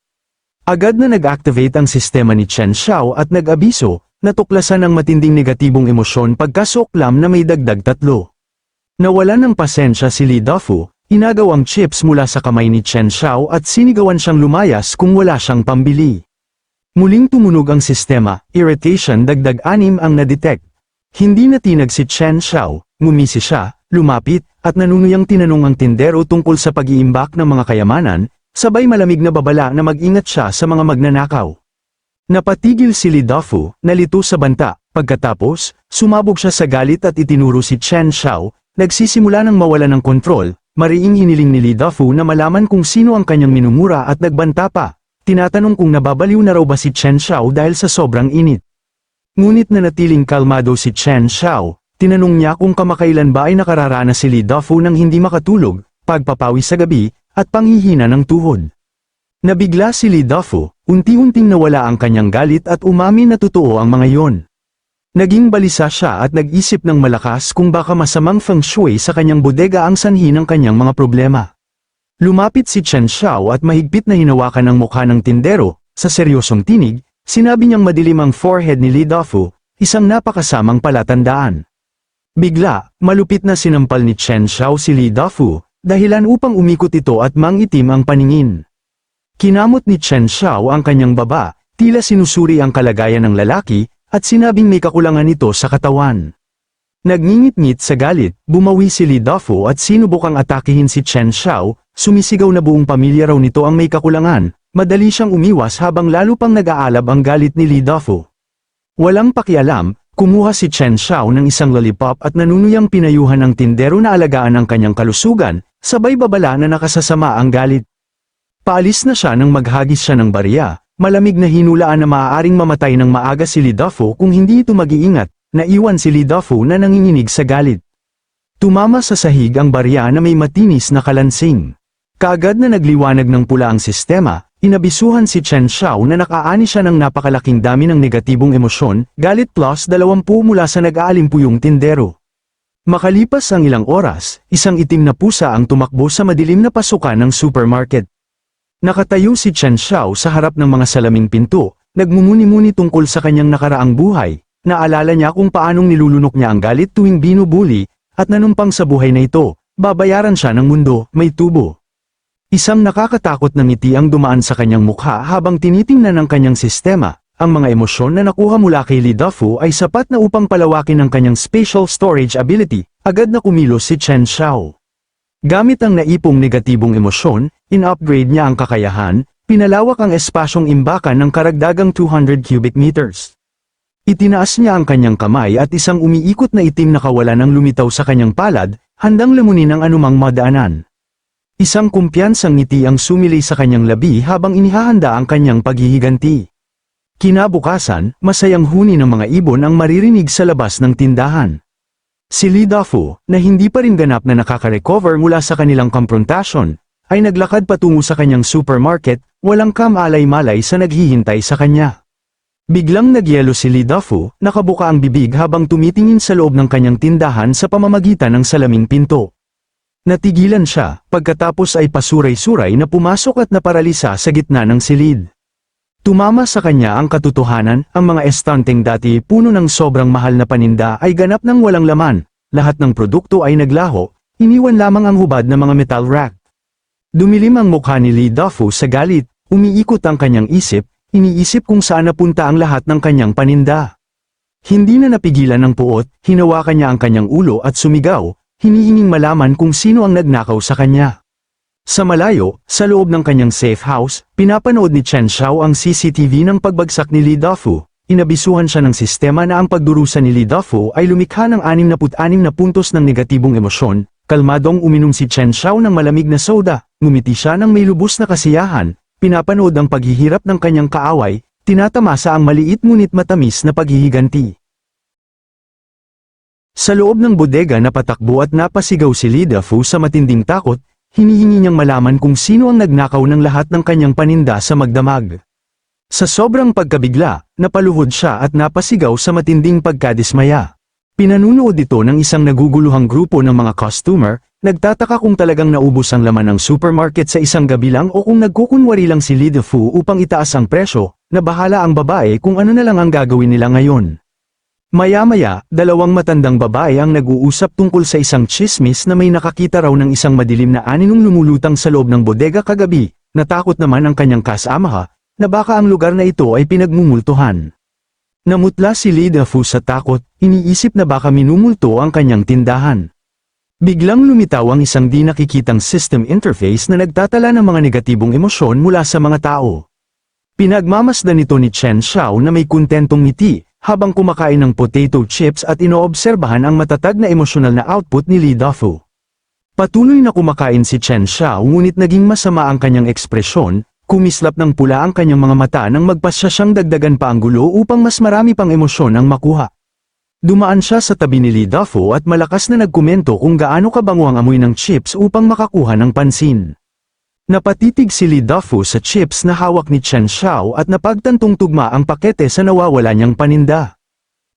Agad na nag-activate ang sistema ni Chen Xiao at nag-abiso, natuklasan ang matinding negatibong emosyon pagkasoklam na may dagdag 3. Nawalan ng pasensya si Li Dafu, inagaw ang chips mula sa kamay ni Chen Xiao at sinigawan siyang lumayas kung wala siyang pambili. Muling tumunog ang sistema, irritation dagdag 6 ang na-detect. Hindi natinag si Chen Xiao, ngumisi siya, lumapit, at nanunuyang tinanong ang tindero tungkol sa pag-iimbak ng mga kayamanan, sabay malamig na babala na mag-ingat siya sa mga magnanakaw. Napatigil si Li Dafu, nalito sa banta, pagkatapos, sumabog siya sa galit at itinuro si Chen Xiao, nagsisimula ng mawala ng kontrol. Mariing hiniling ni Li Dafu na malaman kung sino ang kanyang minumura at nagbanta pa, tinatanong kung nababaliw na raw ba si Chen Xiao dahil sa sobrang init. Ngunit nanatiling kalmado si Chen Xiao, tinanong niya kung kamakailan ba ay nakararanas si Li Dafu ng hindi makatulog, pagpapawis sa gabi, at panghihina ng tuhod. Nabigla si Li Dafu, unti-unting nawala ang kanyang galit at umamin na totoo ang mga yon. Naging balisa siya at nag-isip ng malakas kung baka masamang feng shui sa kanyang bodega ang sanhi ng kanyang mga problema. Lumapit si Chen Xiao at mahigpit na hinawakan ang mukha ng tindero, sa seryosong tinig, sinabi niyang madilim ang forehead ni Li Dafu, isang napakasamang palatandaan. Bigla, malupit na sinampal ni Chen Xiao si Li Dafu, dahilan upang umikot ito at mangitim ang paningin. Kinamot ni Chen Xiao ang kanyang baba, tila sinusuri ang kalagayan ng lalaki, at sinabing may kakulangan ito sa katawan. Nagngingit-ngit sa galit, bumawi si Li Dafo at sinubukang atakihin si Chen Xiao, sumisigaw na buong pamilya raw nito ang may kakulangan, madali siyang umiwas habang lalo pang nag-aalab ang galit ni Li Dafo. Walang pakialam, kumuha si Chen Xiao ng isang lollipop at nanunuyang pinayuhan ng tindero na alagaan ang kanyang kalusugan, sabay babala na nakasasama ang galit. Paalis na siya nang maghagis siya ng barya, malamig na hinulaan na maaaring mamatay ng maaga si Li Dafo kung hindi ito mag-iingat, naiwan si Li Dafo na nanginginig sa galit. Tumama sa sahig ang barya na may matinis na kalansing. Kaagad na nagliwanag ng pula ang sistema, inabisuhan si Chen Xiao na nakaani siya ng napakalaking dami ng negatibong emosyon, galit plus 20 mula sa nag-aalimpuyong tindero. Makalipas ang ilang oras, isang itim na pusa ang tumakbo sa madilim na pasukan ng supermarket. Nakatayo si Chen Xiao sa harap ng mga salaming pinto, nagmumuni-muni tungkol sa kanyang nakaraang buhay, naalala niya kung paanong nilulunok niya ang galit tuwing binubuli, at nanumpang sa buhay na ito, babayaran siya ng mundo, may tubo. Isang nakakatakot na ngiti ang dumaan sa kanyang mukha habang tinitingnan ng kanyang sistema, ang mga emosyon na nakuha mula kay Li Dafo ay sapat na upang palawakin ang kanyang spatial storage ability, agad na kumilos si Chen Xiao. Gamit ang naipong negatibong emosyon, in-upgrade niya ang kakayahan, pinalawak ang espasyong imbakan ng karagdagang 200 cubic meters. Itinaas niya ang kanyang kamay at isang umiikot na itim na kawalan ang lumitaw sa kanyang palad, handang lamunin ang anumang madaanan. Isang kumpiyansang ngiti ang sumilay sa kanyang labi habang inihahanda ang kanyang paghihiganti. Kinabukasan, masayang huni ng mga ibon ang maririnig sa labas ng tindahan. Si Li Dafo, na hindi pa rin ganap na nakaka-recover mula sa kanilang komprontasyon, ay naglakad patungo sa kanyang supermarket, walang kamalay-malay sa naghihintay sa kanya. Biglang nagyelo si Li Dafo, nakabuka ang bibig habang tumitingin sa loob ng kanyang tindahan sa pamamagitan ng salaming pinto. Natigilan siya, pagkatapos ay pasuray-suray na pumasok at naparalisa sa gitna ng silid. Tumama sa kanya ang katotohanan, ang mga estanteng dati puno ng sobrang mahal na paninda ay ganap ng walang laman, lahat ng produkto ay naglaho, iniwan lamang ang hubad na mga metal rack. Dumilim ang mukha ni Li Dafo sa galit, umiikot ang kanyang isip, iniisip kung saan napunta ang lahat ng kanyang paninda. Hindi na napigilan ng puot, hinawakan niya ang kanyang ulo at sumigaw, hinihinging malaman kung sino ang nagnakaw sa kanya. Sa malayo, sa loob ng kanyang safe house, pinapanood ni Chen Xiao ang CCTV ng pagbagsak ni Li Dafo. Inabisuhan siya ng sistema na ang pagdurusa ni Li Dafo ay lumikha ng 66 na puntos ng negatibong emosyon. Kalmadong uminom si Chen Xiao ng malamig na soda, ngumiti siya ng may lubos na kasiyahan, pinapanood ang paghihirap ng kanyang kaaway, tinatamasa ang maliit ngunit matamis na paghihiganti. Sa loob ng bodega napatakbo at napasigaw si Li Dafo sa matinding takot, hinihingi niyang malaman kung sino ang nagnakaw ng lahat ng kanyang paninda sa magdamag. Sa sobrang pagkabigla, napaluhod siya at napasigaw sa matinding pagkadismaya. Pinanunood ito ng isang naguguluhang grupo ng mga customer, nagtataka kung talagang naubos ang laman ng supermarket sa isang gabi lang o kung nagkukunwari lang si Li Dafo upang itaas ang presyo, na bahala ang babae kung ano na lang ang gagawin nila ngayon. Maya-maya, dalawang matandang babae ang nag-uusap tungkol sa isang tsismis na may nakakita raw ng isang madilim na aninong lumulutang sa loob ng bodega kagabi, natakot naman ang kanyang kasamaha, na baka ang lugar na ito ay pinagmumultuhan. Namutla si Li Dafo sa takot, iniisip na baka minumulto ang kanyang tindahan. Biglang lumitaw ang isang di nakikitang system interface na nagtatala ng mga negatibong emosyon mula sa mga tao. Pinagmamasdan nito ni Chen Xiao na may kontentong ngiti, habang kumakain ng potato chips at inoobserbahan ang matatag na emosyonal na output ni Li Dafo. Patuloy na kumakain si Chen Xiao ngunit naging masama ang kanyang ekspresyon, kumislap ng pula ang kanyang mga mata nang magpasya siyang dagdagan pa ang gulo upang mas marami pang emosyon ang makuha. Dumaan siya sa tabi ni Li Dafo at malakas na nagkomento kung gaano kabango ang amoy ng chips upang makakuha ng pansin. Napatitig si Li Dafo sa chips na hawak ni Chen Xiao at napagtantong tugma ang pakete sa nawawala niyang paninda.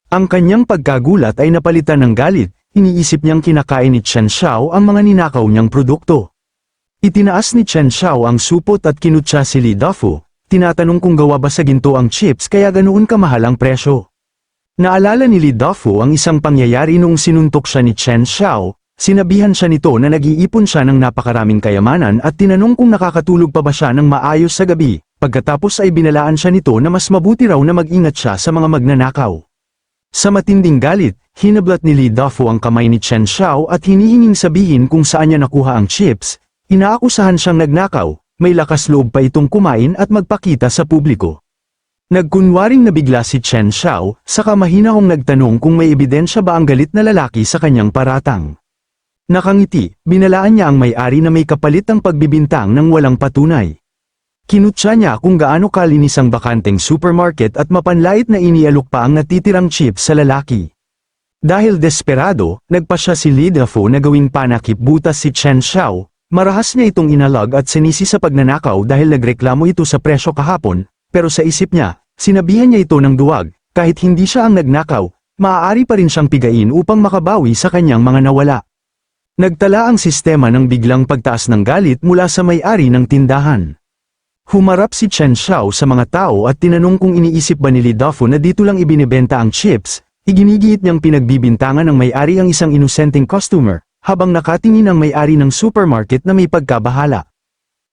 Ang kanyang pagkagulat ay napalitan ng galit, iniisip niyang kinakain ni Chen Xiao ang mga ninakaw niyang produkto. Itinaas ni Chen Xiao ang supot at kinutsa si Li Dafo, tinatanong kung gawa ba sa ginto ang chips kaya ganoon kamahal ang presyo. Naalala ni Li Dafo ang isang pangyayari noong sinuntok siya ni Chen Xiao, Sinabihan siya nito na nag-iipon siya ng napakaraming kayamanan at tinanong kung nakakatulog pa ba siya ng maayos sa gabi, pagkatapos ay binalaan siya nito na mas mabuti raw na mag-ingat siya sa mga magnanakaw. Sa matinding galit, hinablat ni Lee Dafo ang kamay ni Chen Xiao at hinihinging sabihin kung saan niya nakuha ang chips, inaakusahan siyang nagnakaw, may lakas loob pa itong kumain at magpakita sa publiko. Nagkunwaring nabigla si Chen Xiao, saka mahinahong nagtanong kung may ebidensya ba ang galit na lalaki sa kanyang paratang. Nakangiti, binalaan niya ang may-ari na may kapalit ang pagbibintang ng walang patunay. Kinutya niya kung gaano kalinis ang bakanteng supermarket at mapanlait na inialok pa ang natitirang chips sa lalaki. Dahil desperado, nagpasya si Lee Dafo na gawing panakip butas si Chen Xiao, marahas niya itong inalag at sinisi sa pagnanakaw dahil nagreklamo ito sa presyo kahapon, pero sa isip niya, sinabihan niya ito ng duwag, kahit hindi siya ang nagnakaw, maaari pa rin siyang pigain upang makabawi sa kanyang mga nawala. Nagtala ang sistema ng biglang pagtaas ng galit mula sa may-ari ng tindahan. Humarap si Chen Xiao sa mga tao at tinanong kung iniisip ba ni Lee Dafo na dito lang ibinebenta ang chips, iginigiit niyang pinagbibintangan ng may-ari ang isang inosenteng customer, habang nakatingin ang may-ari ng supermarket na may pagkabahala.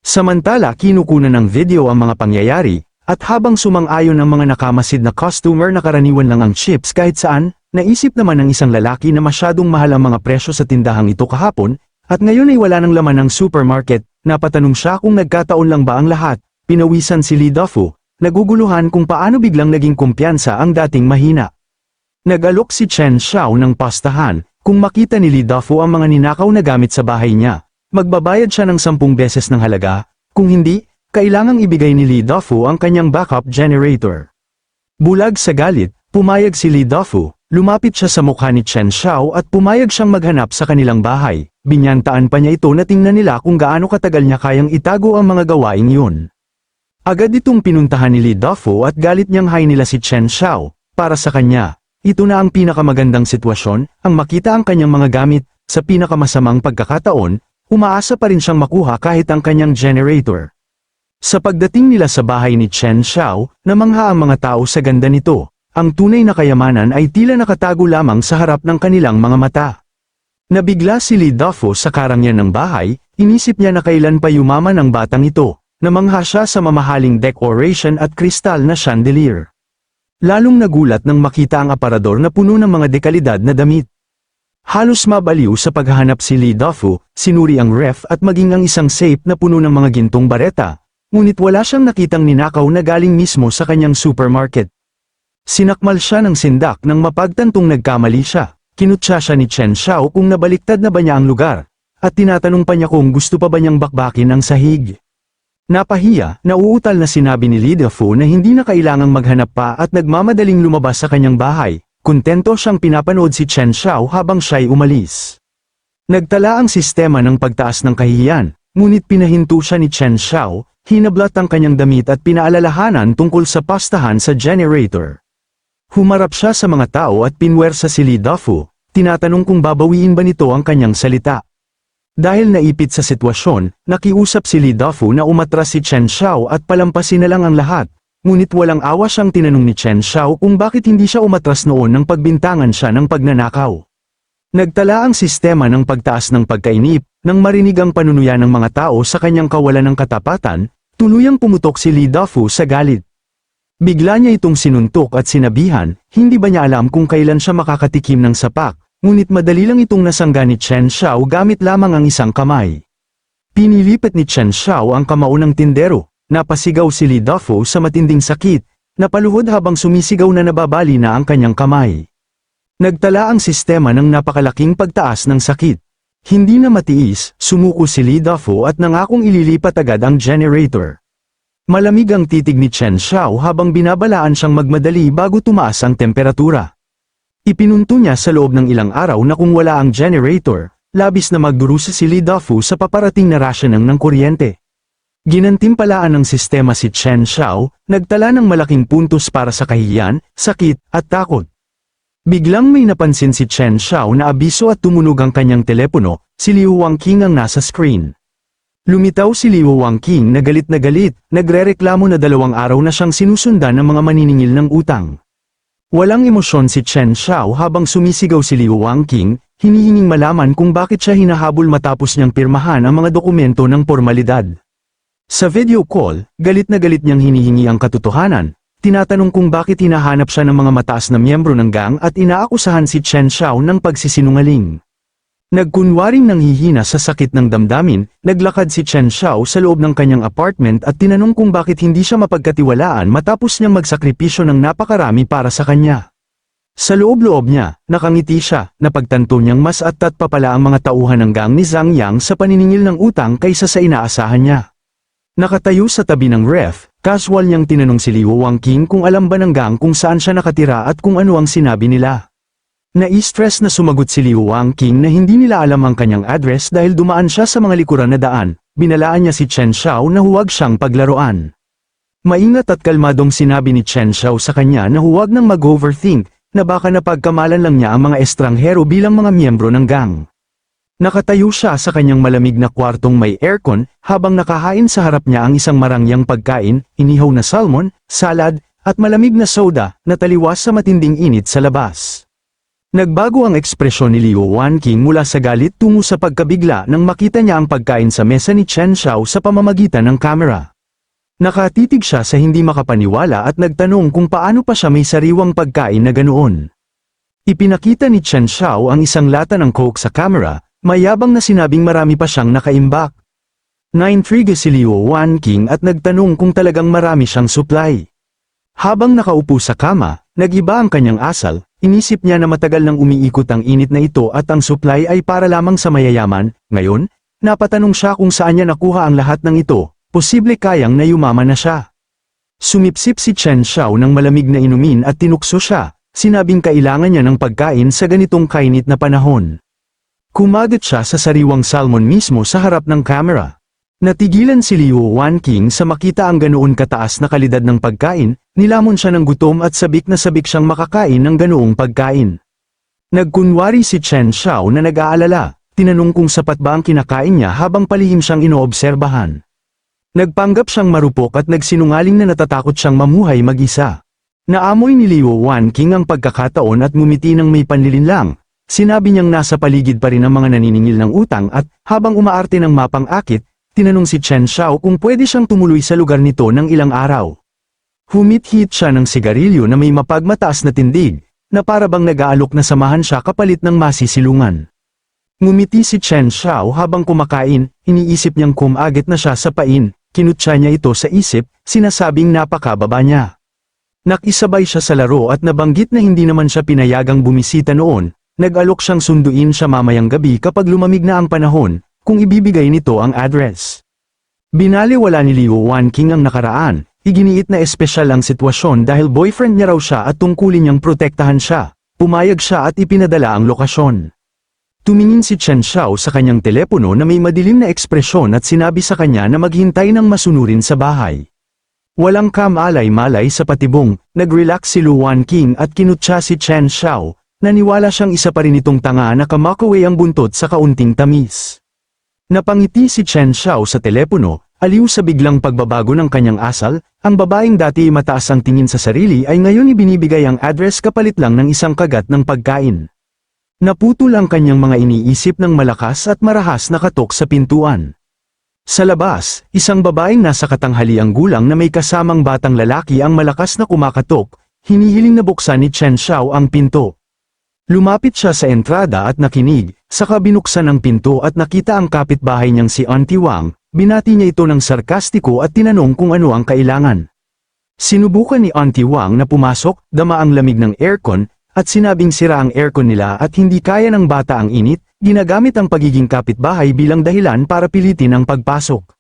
Samantala kinukunan ng video ang mga pangyayari, at habang sumang-ayon ang mga nakamasid na customer na karaniwan lang ang chips kahit saan, naisip naman ng isang lalaki na masyadong mahal ang mga presyo sa tindahang ito kahapon, at ngayon ay wala ng laman ng supermarket. Napatanong siya kung nagkataon lang ba ang lahat, pinawisan si Lee Dafo, naguguluhan kung paano biglang naging kumpiyansa ang dating mahina. Nag-alok si Chen Xiao ng pastahan, kung makita ni Lee Dafo ang mga ninakaw na gamit sa bahay niya, magbabayad siya ng 10 beses ng halaga, kung hindi, kailangang ibigay ni Lee Dafo ang kanyang backup generator. Bulag sa galit, pumayag si Lee Dafo, lumapit siya sa mukha ni Chen Xiao at pumayag siyang maghanap sa kanilang bahay. Binyantaan pa niya ito na tingnan nila kung gaano katagal niya kayang itago ang mga gawaing yun. Agad itong pinuntahan ni Lee Dafo at galit niyang hay nila si Chen Xiao. Para sa kanya, ito na ang pinakamagandang sitwasyon, ang makita ang kanyang mga gamit, sa pinakamasamang pagkakataon, umaasa pa rin siyang makuha kahit ang kanyang generator. Sa pagdating nila sa bahay ni Chen Xiao, namangha ang mga tao sa ganda nito. Ang tunay na kayamanan ay tila nakatago lamang sa harap ng kanilang mga mata. Nabigla si Lee Dafo sa karangyan ng bahay, inisip niya na kailan pa yumaman ang batang ito, namangha siya sa mamahaling decoration at kristal na chandelier. Lalong nagulat nang makita ang aparador na puno ng mga dekalidad na damit. Halos mabaliw sa paghahanap si Lee Dafo, sinuri ang ref at maging ang isang safe na puno ng mga gintong bareta, ngunit wala siyang nakitang ninakaw na galing mismo sa kanyang supermarket. Sinakmal siya ng sindak nang mapagtantong nagkamali siya. Kinutya siya ni Chen Xiao kung nabaliktad na ba niya ang lugar, at tinatanong pa niya kung gusto pa ba niyang bakbakin ang sahig. Napahiya, nauutal na sinabi ni Lee Dafo na hindi na kailangang maghanap pa at nagmamadaling lumabas sa kanyang bahay. Kontento siyang pinapanood si Chen Xiao habang siya'y umalis. Nagtala ang sistema ng pagtaas ng kahihiyan, ngunit pinahinto siya ni Chen Xiao, hinablat ang kanyang damit at pinaalalahanan tungkol sa pastahan sa generator. Humarap siya sa mga tao at pinwersa si Lee Dafo, tinatanong kung babawiin ba nito ang kanyang salita. Dahil naipit sa sitwasyon, nakiusap si Lee Dafo na umatras si Chen Xiao at palampasin na lang ang lahat, ngunit walang awa siyang tinanong ni Chen Xiao kung bakit hindi siya umatras noon nang pagbintangan siya ng pagnanakaw. Nagtala ang sistema ng pagtaas ng pagkainip, nang marinig ang panunuya ng mga tao sa kanyang kawalan ng katapatan, tuluyang pumutok si Lee Dafo sa galit. Bigla niya itong sinuntok at sinabihan, hindi ba niya alam kung kailan siya makakatikim ng sapak, ngunit madali lang itong nasangga ni Chen Xiao gamit lamang ang isang kamay. Pinilipat ni Chen Xiao ang kamao ng tindero, napasigaw si Lee Dafo sa matinding sakit, napaluhod habang sumisigaw na nababali na ang kanyang kamay. Nagtala ang sistema ng napakalaking pagtaas ng sakit. Hindi na matiis, sumuko si Lee Dafo at nangakong ililipat agad ang generator. Malamig ang titig ni Chen Xiao habang binabalaan siyang magmadali bago tumaas ang temperatura. Ipinunto niya sa loob ng ilang araw na kung wala ang generator, labis na magdurusa si Lee Dafo sa paparating na rasyonang ng kuryente. Ginantimpalaan ng sistema si Chen Xiao, nagtala ng malaking puntos para sa kahihiyan, sakit, at takot. Biglang may napansin si Chen Xiao na abiso at tumunog ang kanyang telepono, si Liu Wangqing ang nasa screen. Lumitaw si Liu Wangqing na galit, nagrereklamo na 2 araw na siyang sinusundan ng mga maniningil ng utang. Walang emosyon si Chen Xiao habang sumisigaw si Liu Wangqing, hinihinging malaman kung bakit siya hinahabol matapos niyang pirmahan ang mga dokumento ng pormalidad. Sa video call, galit na galit niyang hinihingi ang katotohanan, tinatanong kung bakit hinahanap siya ng mga mataas na miyembro ng gang at inaakusahan si Chen Xiao ng pagsisinungaling. Nagkunwaring nanghihina sa sakit ng damdamin, naglakad si Chen Xiao sa loob ng kanyang apartment at tinanong kung bakit hindi siya mapagkatiwalaan matapos niyang magsakripisyo ng napakarami para sa kanya. Sa loob-loob niya, nakangiti siya, napagtanto niyang mas atat pa pala ang mga tauhan ng gang ni Zhang Yang sa paniningil ng utang kaysa sa inaasahan niya. Nakatayo sa tabi ng ref, casual niyang tinanong si Liu Wangqing kung alam ba ng gang kung saan siya nakatira at kung ano ang sinabi nila. Na-stress na sumagot si Liu Wangqing na hindi nila alam ang kanyang address dahil dumaan siya sa mga likuran na daan, binalaan niya si Chen Xiao na huwag siyang paglaruan. Maingat at kalmadong sinabi ni Chen Xiao sa kanya na huwag nang mag-overthink, na baka napagkamalan lang niya ang mga estranghero bilang mga miyembro ng gang. Nakatayo siya sa kanyang malamig na kwartong may aircon, habang nakahain sa harap niya ang isang marangyang pagkain, inihaw na salmon, salad, at malamig na soda, na taliwas sa matinding init sa labas. Nagbago ang ekspresyon ni Liu Wangqing mula sa galit tungo sa pagkabigla nang makita niya ang pagkain sa mesa ni Chen Xiao sa pamamagitan ng kamera. Nakatitig siya sa hindi makapaniwala at nagtanong kung paano pa siya may sariwang pagkain na ganoon. Ipinakita ni Chen Xiao ang isang lata ng Coke sa kamera, mayabang na sinabing marami pa siyang nakaimbak. Naintriga si Liu Wangqing at nagtanong kung talagang marami siyang supply. Habang nakaupo sa kama, nag-iba ang kanyang asal, inisip niya na matagal nang umiikot ang init na ito at ang supply ay para lamang sa mayayaman. Ngayon, napatanong siya kung saan niya nakuha ang lahat ng ito, posible kayang nayumaman na siya. Sumipsip si Chen Xiao ng malamig na inumin at tinukso siya, sinabing kailangan niya ng pagkain sa ganitong kainit na panahon. Kumagat siya sa sariwang salmon mismo sa harap ng kamera. Natigilan si Liu Wangqing sa makita ang ganoon kataas na kalidad ng pagkain, nilamon siya ng gutom at sabik na sabik siyang makakain ng ganoong pagkain. Nagkunwari si Chen Xiao na nag-aalala, tinanong kung sapat ba ang kinakain niya habang palihim siyang inoobserbahan. Nagpanggap siyang marupok at nagsinungaling na natatakot siyang mamuhay mag-isa. Naamoy ni Liu Wangqing ang pagkakataon at ngumiti ng may panlilinlang. Sinabi niyang nasa paligid pa rin ang mga naniningil ng utang at, habang umaarte ng mapang akit, tinanong si Chen Xiao kung pwede siyang tumuloy sa lugar nito ng ilang araw. Humit-hit siya ng sigarilyo na may mapagmataas na tindig, na para bang nag-aalok na samahan siya kapalit ng masisilungan. Ngumiti si Chen Xiao habang kumakain, iniisip niyang kumagit na siya sa pain, kinutya niya ito sa isip, sinasabing napakababa niya. Nakisabay siya sa laro at nabanggit na hindi naman siya pinayagang bumisita noon, nag-alok siyang sunduin siya mamayang gabi kapag lumamig na ang panahon, kung ibibigay nito ang address. Binaliwala ni Liu Wangqing ang nakaraan, iginiit na espesyal ang sitwasyon dahil boyfriend niya raw siya at tungkulin niyang protektahan siya, pumayag siya at ipinadala ang lokasyon. Tumingin si Chen Xiao sa kanyang telepono na may madilim na ekspresyon at sinabi sa kanya na maghintay ng masunurin sa bahay. Walang kamalay-malay sa patibong, nag-relax si Liu Wangqing at kinutya si Chen Xiao, naniwala siyang isa pa rin itong tanga na kamakaway ang buntot sa kaunting tamis. Napangiti si Chen Xiao sa telepono, aliw sa biglang pagbabago ng kanyang asal, ang babaeng dati mataas ang tingin sa sarili ay ngayon ibinibigay ang address kapalit lang ng isang kagat ng pagkain. Naputol ang kanyang mga iniisip ng malakas at marahas na katok sa pintuan. Sa labas, isang babaeng nasa katanghaliang gulang na may kasamang batang lalaki ang malakas na kumakatok, hinihiling na buksan ni Chen Xiao ang pinto. Lumapit siya sa entrada at nakinig, saka binuksan ang pinto at nakita ang kapitbahay niyang si Auntie Wang, binati niya ito ng sarkastiko at tinanong kung ano ang kailangan. Sinubukan ni Auntie Wang na pumasok, dama ang lamig ng aircon, at sinabing sira ang aircon nila at hindi kaya ng bata ang init, ginagamit ang pagiging kapitbahay bilang dahilan para pilitin ang pagpasok.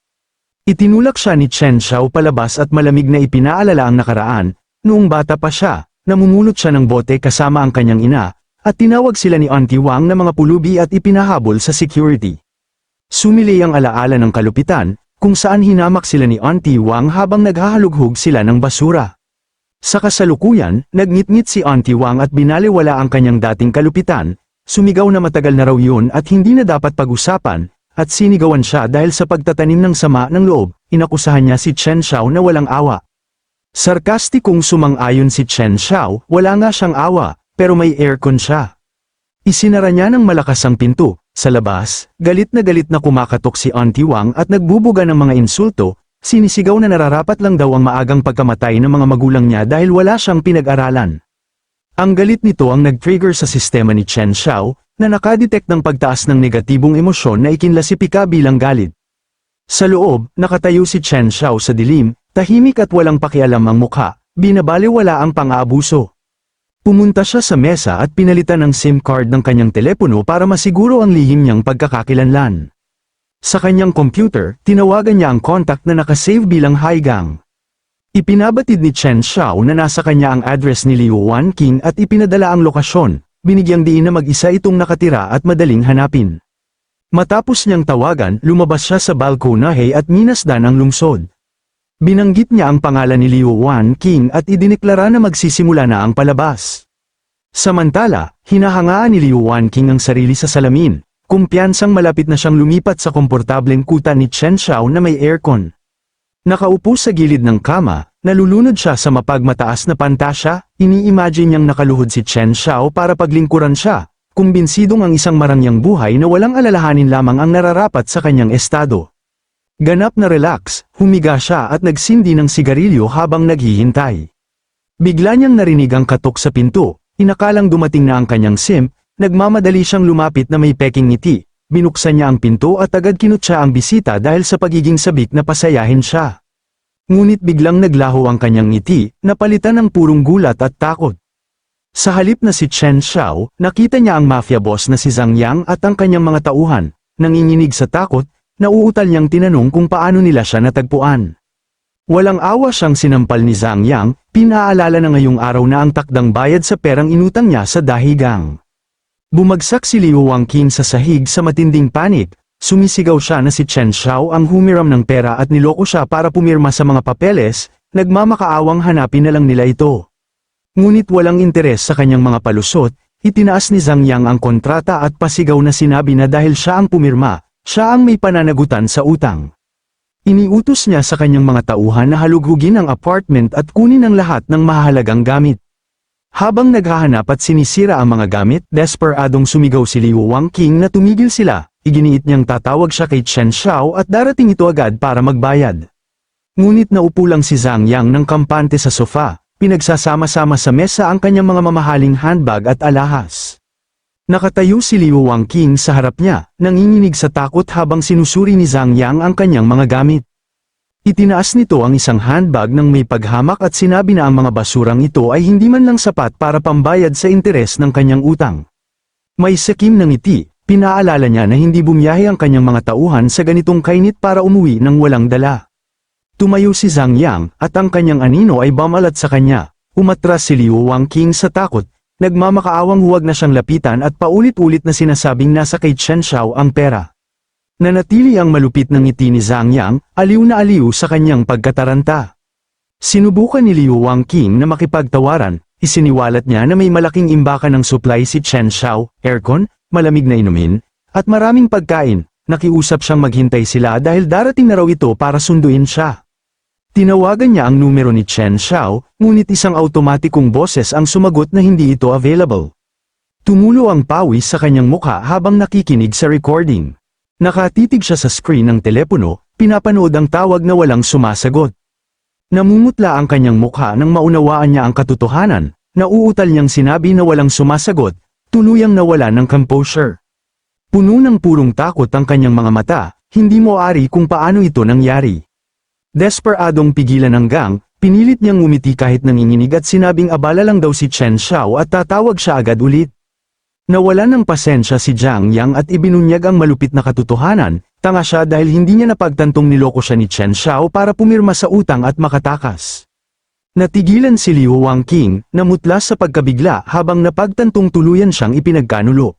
Itinulak siya ni Chen Xiao palabas at malamig na ipinaalala ang nakaraan, noong bata pa siya, namumulot siya ng bote kasama ang kanyang ina, at tinawag sila ni Auntie Wang na mga pulubi at ipinahabol sa security. Sumili ang alaala ng kalupitan, kung saan hinamak sila ni Auntie Wang habang naghahalughog sila ng basura. Sa kasalukuyan, nagngit-ngit si Auntie Wang at binaliwala ang kanyang dating kalupitan, sumigaw na matagal na raw yun at hindi na dapat pag-usapan, at sinigawan siya dahil sa pagtatanim ng sama ng loob, inakusahan niya si Chen Xiao na walang awa. Sarkastikong sumang-ayon si Chen Xiao, wala nga siyang awa, pero may aircon siya. Isinara niya ng malakas ang pinto. Sa labas, galit na kumakatok si Auntie Wang at nagbubuga ng mga insulto, sinisigaw na nararapat lang daw ang maagang pagkamatay ng mga magulang niya dahil wala siyang pinag-aralan. Ang galit nito ang nag-trigger sa sistema ni Chen Xiao, na nakadetect ng pagtaas ng negatibong emosyon na ikinlasipika bilang galit. Sa loob, nakatayo si Chen Xiao sa dilim, tahimik at walang pakialam ang mukha, binabaliwala ang pang-aabuso. Pumunta siya sa mesa at pinalitan ng SIM card ng kanyang telepono para masiguro ang lihim niyang pagkakakilanlan. Sa kanyang computer, tinawagan niya ang contact na nakasave bilang Haigang. Ipinabatid ni Chen Xiao na nasa kanya ang address ni Liu Wanqing at ipinadala ang lokasyon, binigyang diin na mag-isa itong nakatira at madaling hanapin. Matapos niyang tawagan, lumabas siya sa balkonahe at minasdan ang lungsod. Binanggit niya ang pangalan ni Liu Wanqing at idineklara na magsisimula na ang palabas. Samantala, hinahangaan ni Liu Wanqing ang sarili sa salamin, kumpiyansang malapit na siyang lumipat sa komportableng kuta ni Chen Xiao na may aircon. Nakaupo sa gilid ng kama, nalulunod siya sa mapagmataas na pantasya, ini-imagine niyang nakaluhod si Chen Xiao para paglingkuran siya, kumbinsidong ang isang marangyang buhay na walang alalahanin lamang ang nararapat sa kanyang estado. Ganap na relax, humiga siya at nagsindi ng sigarilyo habang naghihintay. Bigla niyang narinig ang katok sa pinto, inakalang dumating na ang kanyang simp, nagmamadali siyang lumapit na may peking ngiti, binuksan niya ang pinto at agad kinutsa ang bisita dahil sa pagiging sabik na pasayahin siya. Ngunit biglang naglaho ang kanyang ngiti, napalitan ng purong gulat at takot. Sa halip na si Chen Xiao, nakita niya ang mafia boss na si Zhang Yang at ang kanyang mga tauhan, nanginginig sa takot, nauutal niyang tinanong kung paano nila siya natagpuan. Walang awa siyang sinampal ni Zhang Yang, pinaalala na ngayong araw na ang takdang bayad sa perang inutang niya sa dahigang. Bumagsak si Liu Wanqing sa sahig sa matinding panik, sumisigaw siya na si Chen Xiao ang humiram ng pera at niloko siya para pumirma sa mga papeles, nagmamakaawang hanapin na lang nila ito. Ngunit walang interes sa kanyang mga palusot, itinaas ni Zhang Yang ang kontrata at pasigaw na sinabi na dahil siya ang pumirma, siya ang may pananagutan sa utang. Iniutos niya sa kanyang mga tauhan na halughugin ang apartment at kunin ang lahat ng mahalagang gamit. Habang naghahanap at sinisira ang mga gamit, desperadong sumigaw si Liu Wanqing na tumigil sila, iginiit niyang tatawag siya kay Chen Xiao at darating ito agad para magbayad. Ngunit naupo lang si Zhang Yang ng kampante sa sofa, pinagsasama-sama sa mesa ang kanyang mga mamahaling handbag at alahas. Nakatayo si Liu Wanqing sa harap niya, nanginginig sa takot habang sinusuri ni Zhang Yang ang kanyang mga gamit. Itinaas nito ang isang handbag ng may paghamak at sinabi na ang mga basurang ito ay hindi man lang sapat para pambayad sa interes ng kanyang utang. May sakim ng ngiti, pinaalala niya na hindi bumiyahe ang kanyang mga tauhan sa ganitong kainit para umuwi ng walang dala. Tumayo si Zhang Yang at ang kanyang anino ay bumalat sa kanya, umatras si Liu Wanqing sa takot. Nagmamakaawang huwag na siyang lapitan at paulit-ulit na sinasabing nasa kay Chen Xiao ang pera. Nanatili ang malupit ng ngiti ni Zhang Yang, aliw na aliw sa kanyang pagkataranta. Sinubukan ni Liu Wanqing na makipagtawaran, isiniwalat niya na may malaking imbakan ng supply si Chen Xiao, aircon, malamig na inumin, at maraming pagkain, nakiusap siyang maghintay sila dahil darating na raw ito para sunduin siya. Tinawagan niya ang numero ni Chen Xiao, ngunit isang automatikong boses ang sumagot na hindi ito available. Tumulo ang pawis sa kanyang mukha habang nakikinig sa recording. Nakatitig siya sa screen ng telepono, pinapanood ang tawag na walang sumasagot. Namumutla ang kanyang mukha nang maunawaan niya ang katotohanan, nauutal niyang sinabi na walang sumasagot, tuluyang nawala ng composure. Puno ng purong takot ang kanyang mga mata, hindi mo ari kung paano ito nangyari. Desperadong pigilan ang gang, pinilit niyang ngumiti kahit nanginginig at sinabing abala lang daw si Chen Xiao at tatawag siya agad ulit. Nawalan ng pasensya si Zhang Yang at ibinunyag ang malupit na katotohanan, tanga siya dahil hindi niya napagtantong niloko siya ni Chen Xiao para pumirma sa utang at makatakas. Natigilan si Liu Wanqing, namutla sa pagkabigla habang napagtantong tuluyan siyang ipinagkanulo.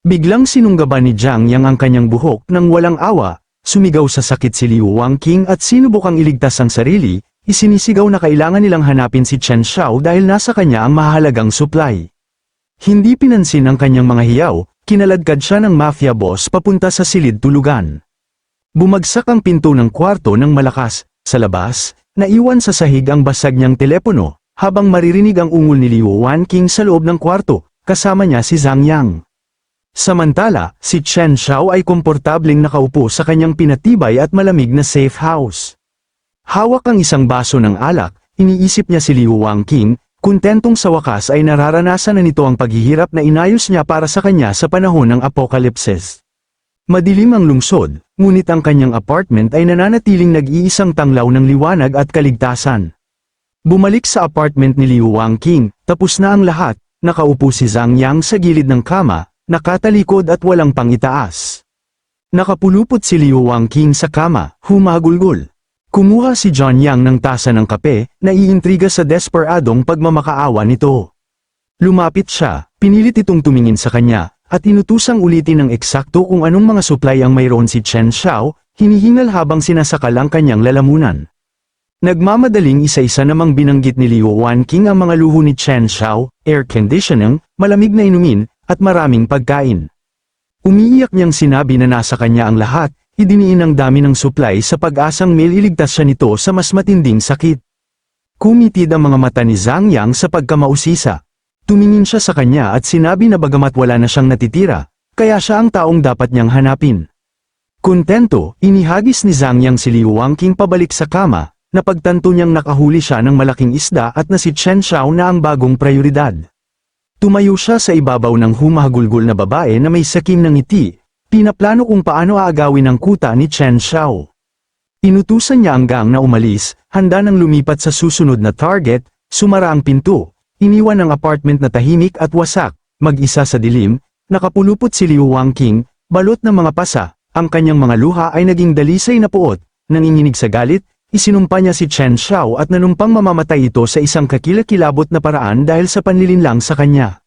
Biglang sinunggaban ni Zhang Yang ang kanyang buhok nang walang awa. Sumigaw sa sakit si Liu Wanqing at sinubukang iligtas ang sarili, isinisigaw na kailangan nilang hanapin si Chen Xiao dahil nasa kanya ang mahalagang supply. Hindi pinansin ang kanyang mga hiyaw, kinaladkad siya ng mafia boss papunta sa silid tulugan. Bumagsak ang pinto ng kwarto ng malakas, sa labas, Naiwan sa sahig ang basag niyang telepono, habang maririnig ang ungol ni Liu Wanqing sa loob ng kwarto, kasama niya si Zhang Yang. Samantala, si Chen Xiao ay komportableng nakaupo sa kanyang pinatibay at malamig na safe house. Hawak ang isang baso ng alak, iniisip niya si Liu Wanqing, kontentong sa wakas ay nararanasan na nito ang paghihirap na inayos niya para sa kanya sa panahon ng apokalipsis. Madilim ang lungsod, ngunit ang kanyang apartment ay nananatiling nag-iisang tanglaw ng liwanag at kaligtasan. Bumalik sa apartment ni Liu Wanqing, tapos na ang lahat, nakaupo si Zhang Yang sa gilid ng kama, nakatalikod at walang pangitaas. Nakapulupot si Liu Wanqing sa kama, humagulgol. Kumuha si John Yang ng tasa ng kape, naiintriga sa desperadong pagmamakaawa nito. Lumapit siya, pinilit itong tumingin sa kanya, at inutusang ulitin ng eksakto kung anong mga supply ang mayroon si Chen Xiao, hinihingal habang sinasakal ang kanyang lalamunan. Nagmamadaling isa-isa namang binanggit ni Liu Wanqing ang mga luho ni Chen Xiao, air conditioning, malamig na inumin, at maraming pagkain. Umiiyak niyang sinabi na nasa kanya ang lahat, idiniin ang dami ng supply sa pag-asang iligtas siya nito sa mas matinding sakit. Kumitid ang mga mata ni Zhang Yang sa pagkamausisa. Tumingin siya sa kanya at sinabi na bagamat wala na siyang natitira, kaya siya ang taong dapat niyang hanapin. Kontento, inihagis ni Zhang Yang si Liu Wanqing pabalik sa kama, napagtanto niyang nakahuli siya ng malaking isda at na si Chen Xiao na ang bagong prioridad. Tumayo siya sa ibabaw ng humahagulgol na babae na may sakim ng ngiti, pinaplano kung paano aagawin ang kuta ni Chen Xiao. Inutusan niya ang gang na umalis, handa nang lumipat sa susunod na target, sumara ang pinto, iniwan ang apartment na tahimik at wasak, mag-isa sa dilim, nakapulupot si Liu Wanqing, balot ng mga pasa, ang kanyang mga luha ay naging dalisay na puot, nanginginig sa galit, isinumpa niya si Chen Xiao at nanumpang mamamatay ito sa isang kakilakilabot na paraan dahil sa panlilinlang sa kanya.